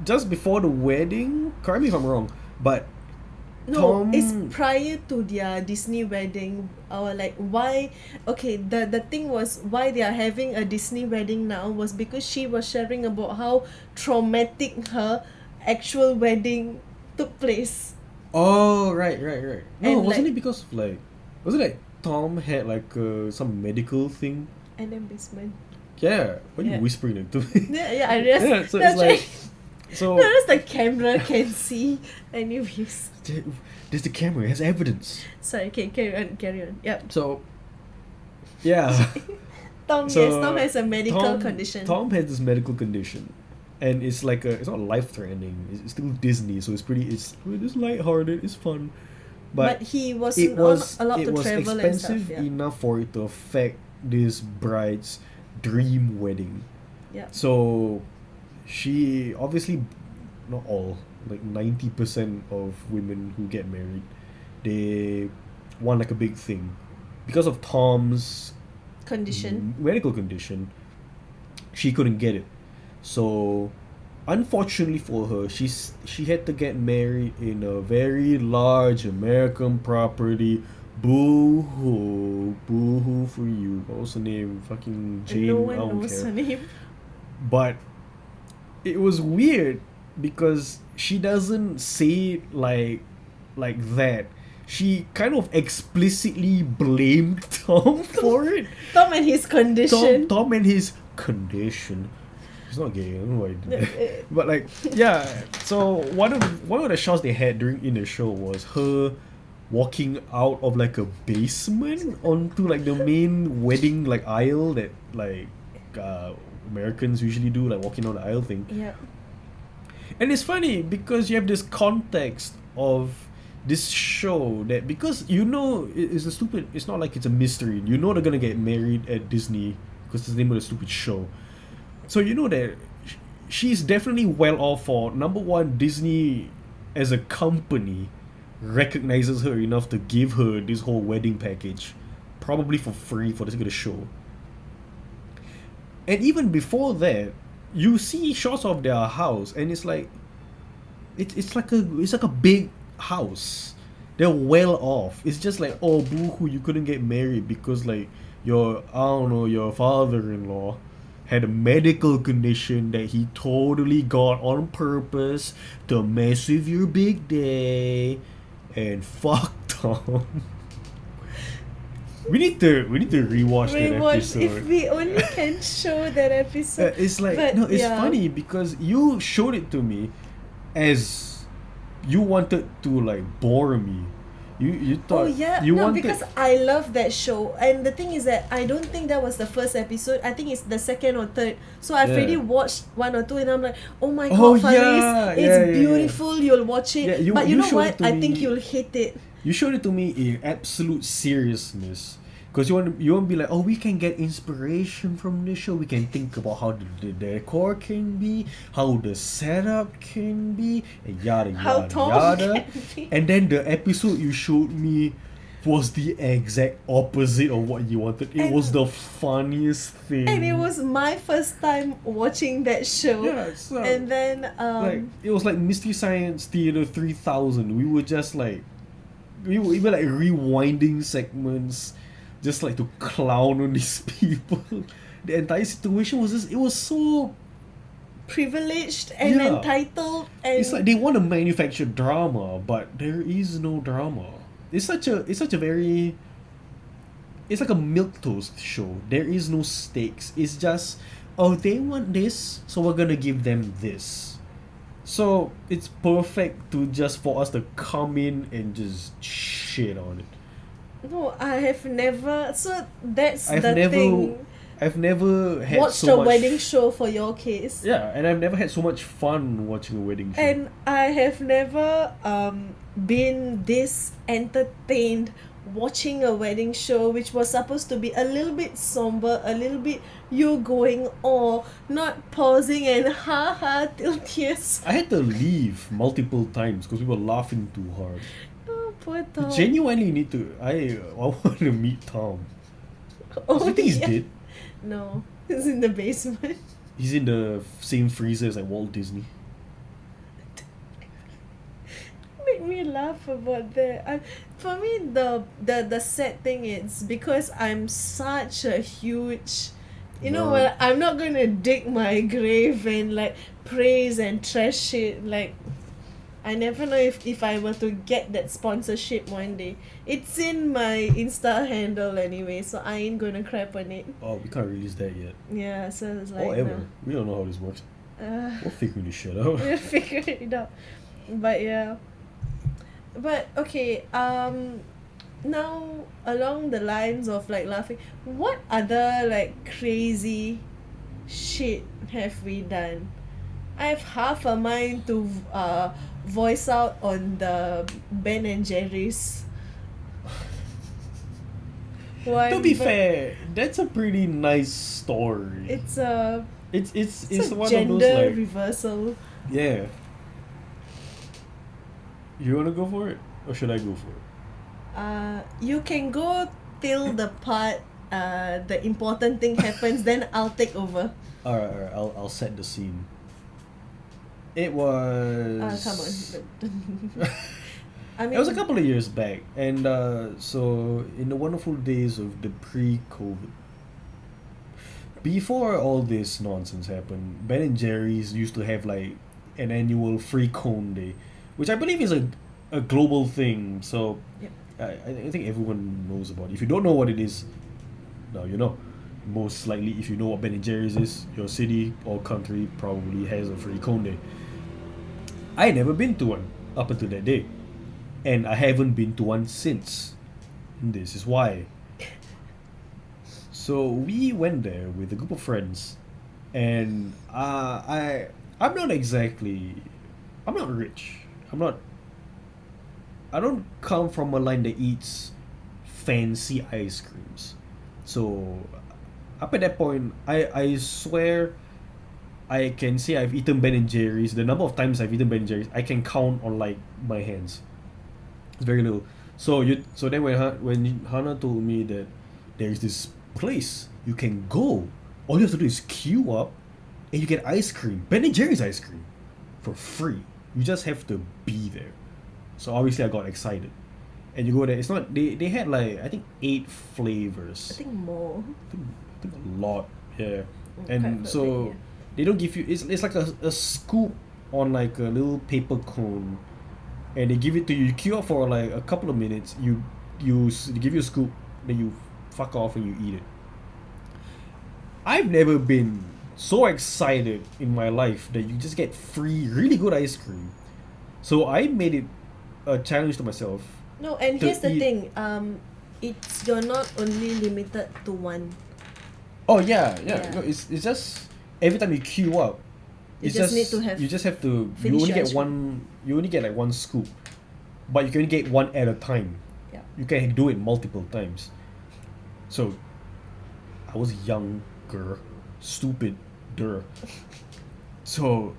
just before the wedding, correct me if I'm wrong, but No, Tom- it's prior to their Disney wedding. Or like why? Okay, the thing was why they are having a Disney wedding now was because she was sharing about how traumatic her actual wedding took place. Oh, right. No, And, wasn't like- it because of like, was it like Tom had like some medical thing? An embarrassment. Yeah. Why are you Yeah. whispering it to me? Yeah, I realized. Yeah, so that's it's like, right. so No, that's the camera can see. Anyways, there's the camera. It has evidence. sorry. Okay, carry on. Yep. So, yeah. Tom, So, yes, Tom has a medical Tom- condition. Tom has this medical condition, and it's like it's not life threatening. It's still Disney, so it's lighthearted. It's fun, but but he was it not was allowed it to was travel and stuff. expensive Yeah. enough for it to affect this bride's dream wedding. Yeah. So she obviously, not all, like 90% of women who get married, they want like a big thing because of Tom's Condition. medical condition. She couldn't get it, so unfortunately for her, she had to get married in a very large American property. Boo hoo for you. What was her name? Fucking Jane. No I one don't knows care. her name. But it was weird because she doesn't say it like that. She kind of explicitly blamed Tom for it. Tom and his condition. Tom and his condition. He's not gay. I don't know why he did that. Eh, But like, yeah. So one of the shots they had in the show was her walking out of like a basement onto like the main wedding like aisle that like Americans usually do, like walking down the aisle thing. Yeah. And it's funny because you have this context of this show that, because you know it's not like it's a mystery. You know they're gonna get married at Disney because it's the name of the stupid show. So you know that she's definitely well off for, number one, Disney as a company recognizes her enough to give her this whole wedding package, probably for free for the sake of the show. And even before that, you see shots of their house, and it's like it's like a big house. They're well off. It's just like, oh boo hoo, you couldn't get married because like your father-in-law had a medical condition that he totally got on purpose to mess with your big day, and fuck Tom. We need to rewatch that Rewatch if episode. we only can show that episode. It's like But, no, it's yeah. funny because you showed it to me as you wanted to like bore me. You Oh thought yeah, you no, wanted because I love that show, and the thing is that I don't think that was the first episode. I think it's the second or third. So I've Yeah. already watched one or two, and I'm like, oh my Oh, god, Faris, yeah, it's yeah, yeah. beautiful. You'll watch it, Yeah, you- but you you know showed what? it to I think me. you'll hate it. You showed it to me in absolute seriousness. Because you want to be like, oh, we can get inspiration from this show. We can think about how the decor can be, how the setup can be, and yada How yada Tom yada. can be. And then the episode you showed me was the exact opposite of what you wanted. It was And- the funniest thing. And it was my first time watching that show. Yeah, it's And then like it was like Mystery Science Theater 3000. We were just like we were like rewinding segments just like to clown on these people. The entire situation was just it was so privileged and Yeah. entitled, and it's like they want to manufacture drama, but there is no drama. It's such a very it's like a milquetoast show. There is no stakes. It's just oh they want this, so we're gonna give them this. So it's perfect to just for us to come in and just shit on it. no, I have never. So that's I've the never thing. I've never had Watched so a much wedding show for your case. Yeah, and I've never had so much fun watching a wedding show. And I have never been this entertained watching a wedding show, which was supposed to be a little bit somber, a little bit you going oh, not pausing and ha ha till tears. I had to leave multiple times because we were laughing too hard. Oh, poor Tom. Genuinely need to. I want to meet Tom. Oh, Do you think he's yeah. dead? No, he's in the basement. He's in the same freezer as like Walt Disney. Make me laugh about that. For me, the sad thing is because I'm such a huge, you know Nerd. what? I'm not gonna dig my grave and like praise and trash it. Like, I never know if I were to get that sponsorship one day. It's in my Insta handle anyway, so I ain't gonna crap on it. Oh, we can't release that yet. Yeah, so it's like Or ever. We don't know how this works. no. We'll figure this shit out. We'll figure it out. But yeah. But okay, now along the lines of like laughing, what other like crazy shit have we done? I have half a mind to voice out on the Ben and Jerry's one. To be but fair, that's a pretty nice story. it's a It's a one gender of those like reversal. yeah. You wanna go for it, or should I go for it? You can go till the part the important thing happens, then I'll take over. Alright. I'll set the scene. It was. Come on. I mean, It was a couple of years back, and so in the wonderful days of the pre-COVID, before all this nonsense happened, Ben and Jerry's used to have like an annual free cone day, which I believe is a global thing. So Yep. I think everyone knows about it. If you don't know what it is, now you know. Most likely, if you know what Ben and Jerry's is, your city or country probably has a free cone day. I had never been to one up until that day, and I haven't been to one since. And this is why. So we went there with a group of friends, and I'm not exactly, I'm not rich. I don't come from a line that eats fancy ice creams. So up at that point, I swear I can say I've eaten Ben and Jerry's. The number of times I've eaten Ben and Jerry's, I can count on like my hands. It's very little. So then when Hannah told me that there is this place you can go, all you have to do is queue up, and you get ice cream, Ben and Jerry's ice cream, for free. You just have to be there. So obviously I got excited, and you go there. It's not they had like I think 8 flavors. I think more. I think a lot. Yeah. Quite And a so bit, yeah. they don't give you it's like a scoop on like a little paper cone, and they give it to you. You queue up for like a couple of minutes. They give you a scoop, then you fuck off and you eat it. I've never been so excited in my life that you just get free really good ice cream. So I made it a challenge to myself. No, and To here's the eat- thing. You're not only limited to one. Oh yeah. Yeah. No, it's just every time you queue up, You it's just need to have you just have to you finish only your get ice cream. one you only get like one scoop, but you can only get one at a time. Yeah. You can do it multiple times. So I was younger, stupider. So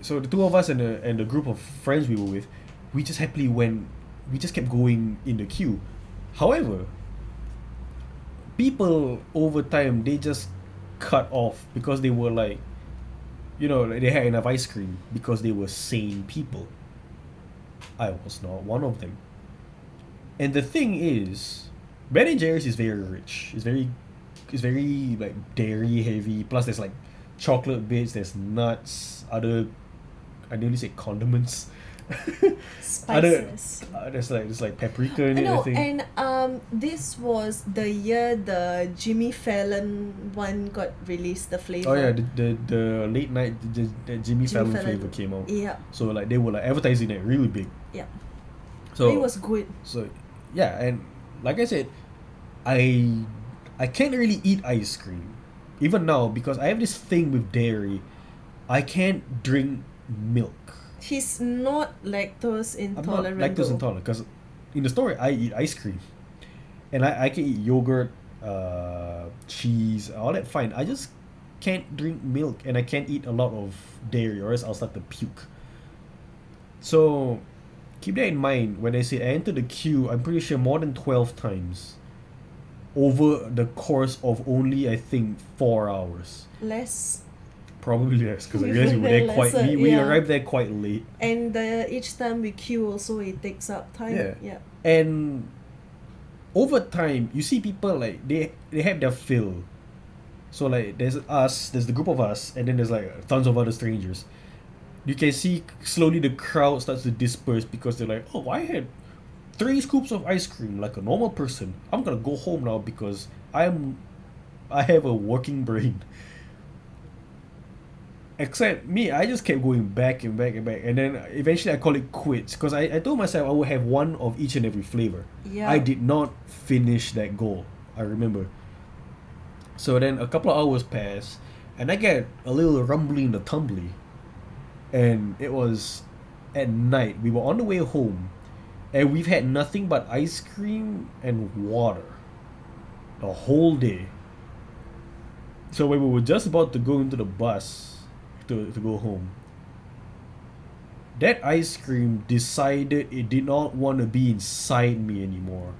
so the two of us and the group of friends we were with, we just kept going in the queue. However, people over time they just cut off because they were like, like they had enough ice cream because they were sane people. I was not one of them. And the thing is, Ben and Jerry's is very rich. It's very like dairy heavy. Plus, there's like chocolate bits. There's nuts. I nearly say condiments. spices. There's like paprika in I it. I know, think. and this was the year the Jimmy Fallon one got released, the flavor. Oh yeah, the late night the Jimmy Fallon flavor came out. Yeah, So like they were like advertising it really big. yeah. So It was good. So yeah, and like I said, I can't really eat ice cream even now because I have this thing with dairy. I can't drink milk. He's not lactose I'm not intolerant. lactose though. intolerant because in the story I eat ice cream, and I can eat yogurt, cheese, all that fine. I just can't drink milk, and I can't eat a lot of dairy, or else I'll start to puke. So keep that in mind when I say I entered the queue. I'm pretty sure more than 12 times over the course of only I think 4 hours. Less, Probably less because I guess we were there quite. Lesser, We yeah. arrived there quite late. and each time we queue also it takes up time. Yeah. Yeah. And over time, you see people like they have their fill. So like there's the group of us, and then there's like tons of other strangers. You can see slowly the crowd starts to disperse because they're like, oh, I had 3 scoops of ice cream like a normal person. I'm gonna go home now because I have a working brain. Except me, I just kept going back and back and back, and then eventually I call it quits because I told myself I would have one of each and every flavor. Yeah. I did not finish that goal. I remember. So then a couple of hours pass, and I get a little rumbly in the tumbly, and it was at night. We were on the way home, and we've had nothing but ice cream and water the whole day. So when we were just about to go into the bus to go home, that ice cream decided it did not want to be inside me anymore.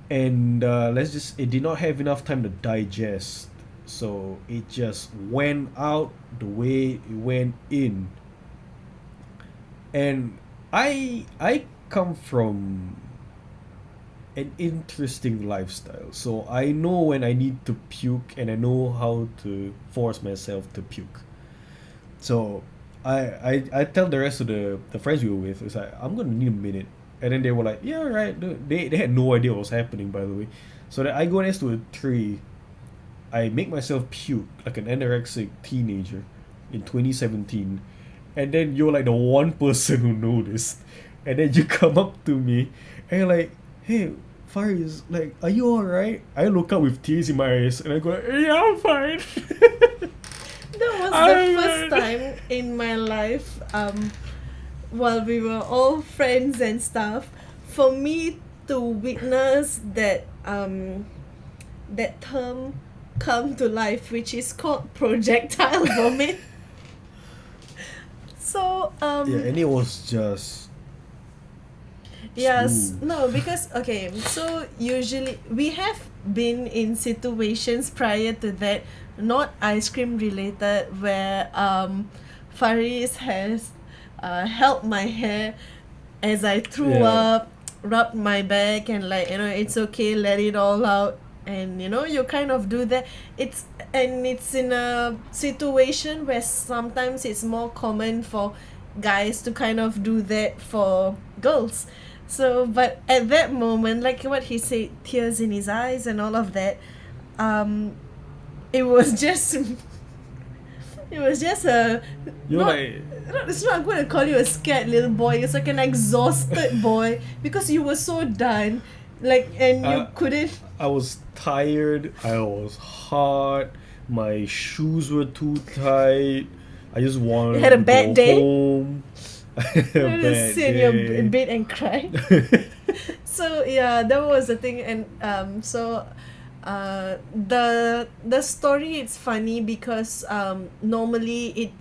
And it did not have enough time to digest, so it just went out the way it went in. And I come from an interesting lifestyle, so I know when I need to puke, and I know how to force myself to puke. So I tell the rest of the friends we were with, it's like, I'm gonna need a minute. And then they were like, yeah, right. They had no idea what was happening, by the way. So that I go next to a tree, I make myself puke like an anorexic teenager in 2017, and then you're like the one person who noticed, and then you come up to me and you're like, hey, Faris, like, are you alright? I look up with tears in my eyes and I go, yeah, I'm fine. That was I'm the first time in my life, while we were all friends and stuff, for me to witness that that term come to life, which is called projectile vomit. So Yeah, and it was just yes, smooth. no, because okay, so usually we have been in situations prior to that, not ice cream related, where Faris has held my hair as I threw Yeah. up, rubbed my back, and like, it's okay, let it all out. And you kind of do that. It's in a situation where sometimes it's more common for guys to kind of do that for girls. So, but at that moment, like what he said, tears in his eyes and all of that, um, it was just it was just a You're not, like, it's not going to call you a scared little boy. It's like an exhausted boy because you were so done, like, and you couldn't. I was tired, I was hot, my shoes were too tight, I just wanted You had a to bad go day? home. I had a You just bad sit in your day. bed and cry. So yeah, that was the thing. And so the story, it's funny because normally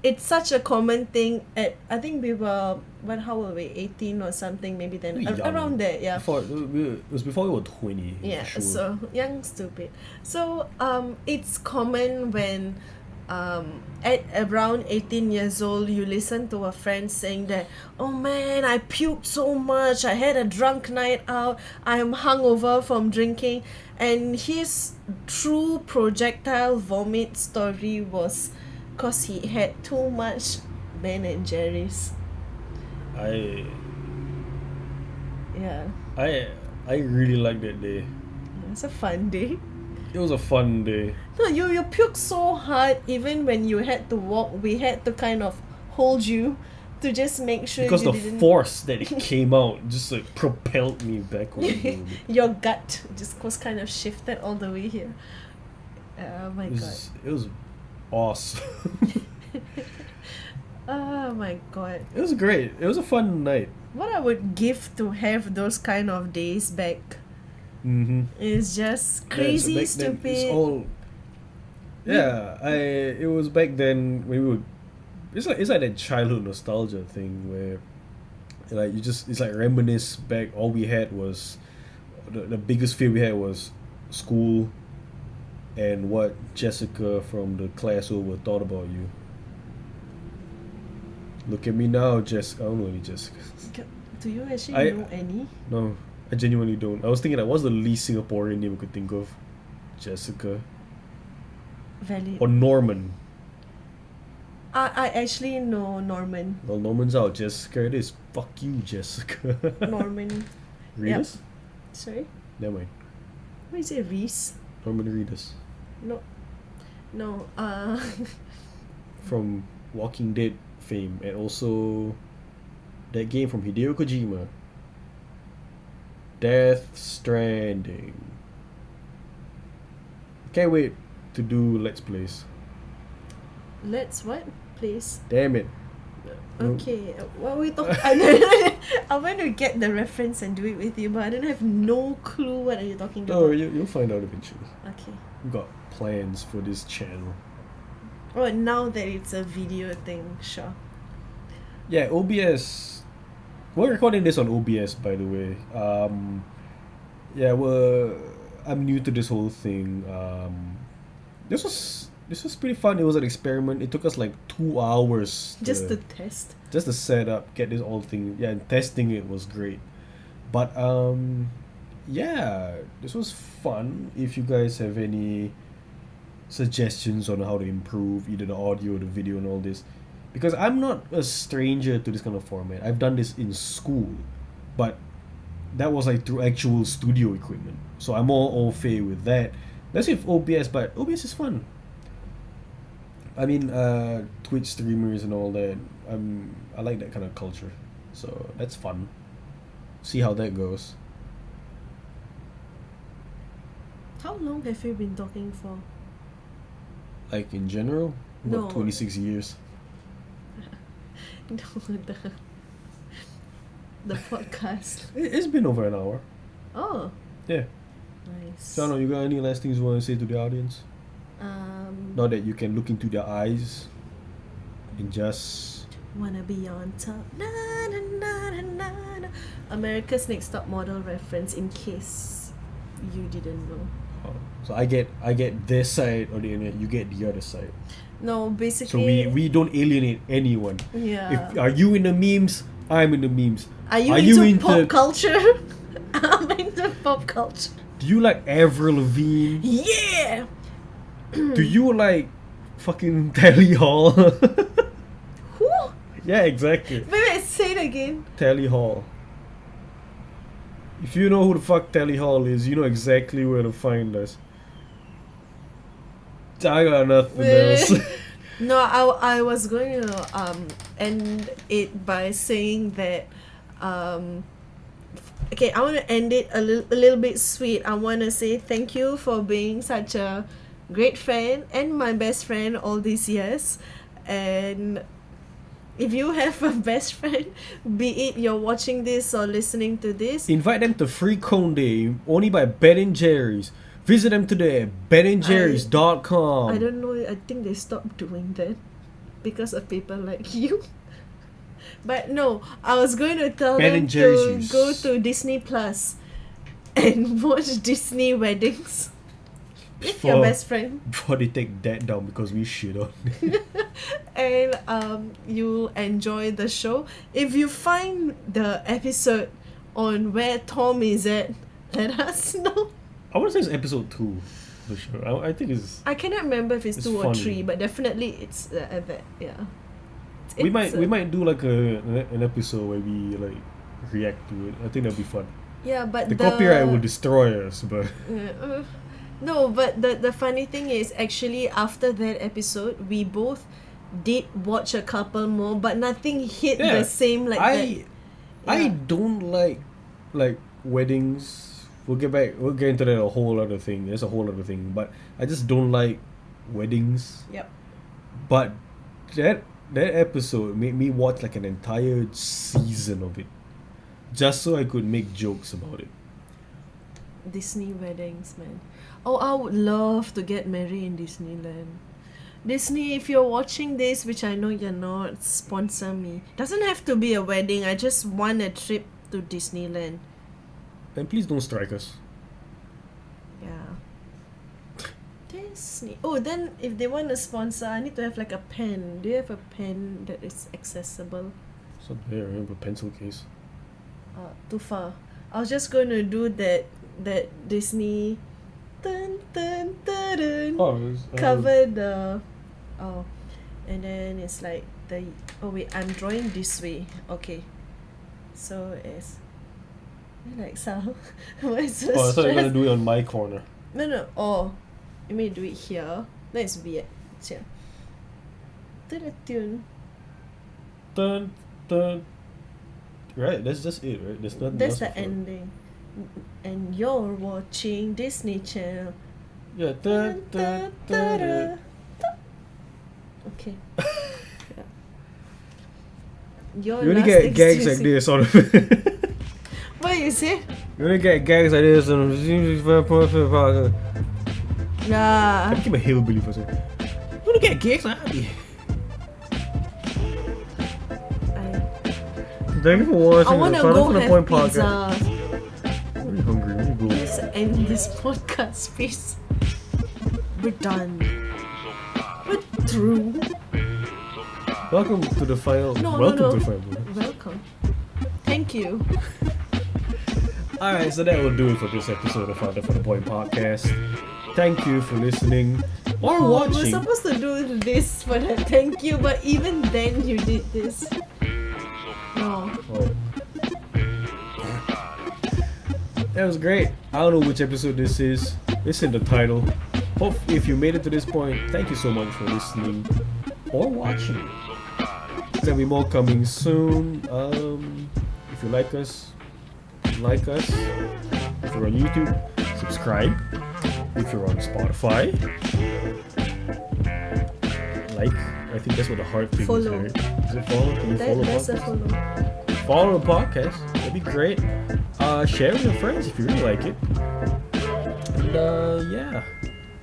it's such a common thing at, I think we were, how were we, 18 or something, maybe then, We were young. around there, yeah. It was before we were 20. Yeah, for sure. so young, stupid. So it's common when at around 18 years old, you listen to a friend saying that, oh man, I puked so much, I had a drunk night out, I'm hungover from drinking. And his true projectile vomit story was because he had too much Ben and Jerry's. I Yeah, I really liked that day. it's a fun day. It was a fun day. No, you puked so hard, even when you had to walk, we had to kind of hold you to just make sure Because you the didn't. force that it came out just like propelled me backwards a little bit. Your gut just was kind of shifted all the way here. Oh my god. It was awesome. Oh my god. It was great. It was a fun night. What I would give to have those kind of days back Mm-hmm. is just crazy, back then, stupid. it's all. Yeah, it was back then when we were. It's like that childhood nostalgia thing where, like, it's like reminisce back. All we had was, the biggest fear we had was school, and what Jessica from the class over thought about you. Look at me now, Jessica. I don't know any Jessica. Do you actually I- know any? No, I genuinely don't. I was thinking, like, what's the least Singaporean name we could think of? Jessica Valid. or Norman. I actually know Norman. Well, Norman's out. Jessica it is. Fuck you, Jessica. Norman. Reedus? Sorry? Never mind. What is it, Reese? Norman Reedus. No. No, From Walking Dead fame, and also that game from Hideo Kojima. Death Stranding. Can't wait to do Let's Plays. let's what? Please. Damn it. Okay, what we talk? I want to get the reference and do it with you, but I don't have no clue what are you talking about. No, you'll find out eventually. Okay. We've got plans for this channel. Oh, now that it's a video thing, sure. Yeah, OBS. We're recording this on OBS, by the way. Yeah, I'm new to this whole thing. This was pretty fun. It was an experiment. It took us like 2 hours Just to test. just to set up, get this whole thing. Yeah, and testing it was great. But yeah, this was fun. If you guys have any suggestions on how to improve either the audio or the video and all this, because I'm not a stranger to this kind of format. I've done this in school, but that was like through actual studio equipment. So I'm all au fait with that. That's with OBS, but OBS is fun. I mean, Twitch streamers and all that. I like that kind of culture, so that's fun. See how that goes. How long have you been talking for? Like in general, No. about 26 years. No, the podcast. It's been over an hour. Oh, Yeah. nice. So I don't know, you got any last things you want to say to the audience? Now that you can look into their eyes and just Wanna be on top. Na, na, na, na, na, na. America's Next Top Model reference, in case you didn't know. so I get this side of the internet, you get the other side. No, So basically. we don't alienate anyone. Yeah. If are you in the memes? I'm in the memes. Are you you into pop culture? I'm into pop culture. Do you like Avril Lavigne? Yeah. Do you like fucking Tally Hall? Who? Yeah, exactly. Wait, say it again. Tally Hall. If you know who the fuck Tally Hall is, you know exactly where to find us. I got nothing else. No, I was going to end it by saying that okay, I want to end it a little bit sweet. I want to say thank you for being such a great friend and my best friend all these years. And if you have a best friend, be it you're watching this or listening to this, Invite them to Free Cone Day, only by Ben & Jerry's. Visit them today at benandjerrys.com. I don't know, I think they stopped doing that because of people like you. But no, I was going to tell Ben them and Jerry's to use- go to Disney Plus and watch Disney weddings with your For- best friend. Before they take that down because we shit on it. And you'll enjoy the show. If you find the episode on where Tom is at, let us know. I want to say it's episode 2 for sure. I think it's... I cannot remember if it's It's 2 or funny. 3, but definitely it's that. Yeah. We It's, might do like an episode where we like react to it. I think that'll be fun. yeah, but The copyright will destroy us, but no, but the funny thing is actually after that episode we both did watch a couple more, but nothing hit Yeah, the same like that. I Yeah. don't like weddings. We'll get into that a whole other thing. There's a whole other thing, but I just don't like weddings. Yep. But that episode made me watch like an entire season of it, just so I could make jokes about it. Disney weddings, man. Oh, I would love to get married in Disneyland. Disney, if you're watching this, which I know you're not, sponsor me. Doesn't have to be a wedding. I just want a trip to Disneyland. And please don't strike us. Yeah. Disney. Oh, then if they want to sponsor, I need to have like a pen. Do you have a pen that is accessible? So there, I have a pencil case. Too far. I was just going to do that Disney dun, dun, dun, dun, cover the and then it's like wait, I'm drawing this way. Okay. So it's like so why so I thought you were stressed? gonna do it on my corner. No. Oh, you may do it here. That's weird. Yeah. To the tune. Dun dun. Right, that's just it, right? There's nothing That's else the before. ending. And you're watching Disney Channel. Yeah, dun dun dun dun. Okay. Yeah. Your You only last get gags like excuse- this on the. What you say? You only get gags like this on the. Nah. I keep a hillbilly for a second. You only get gags like that. Thank you for watching I wanna the Final go from the have Point pizza. podcast. I'm really hungry. We need to go. Let's end this podcast, please. We're done. We're through. Welcome to the final. No, Welcome no. to the final. Welcome. Thank you. Alright, so that will do it for this episode of Father for the Point podcast. Thank you for listening or We're watching. supposed to do this for the thank you, but even then you did this. No. Oh. That was great. I don't know which episode this is. It's in the title. Hope if you made it to this point, thank you so much for listening or watching. There'll be more coming soon. If you like us. If you're on YouTube, subscribe. If you're on Spotify, like. I think that's what the heart thing Follow. is, right? Is it follow? Can you follow That's a podcast? follow. Follow the podcast. That'd be great. Share with your friends if you really like it. And yeah,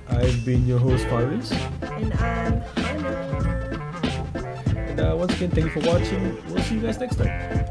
I've been your host Faris. And I'm Hannah. And once again, thank you for watching. We'll see you guys next time.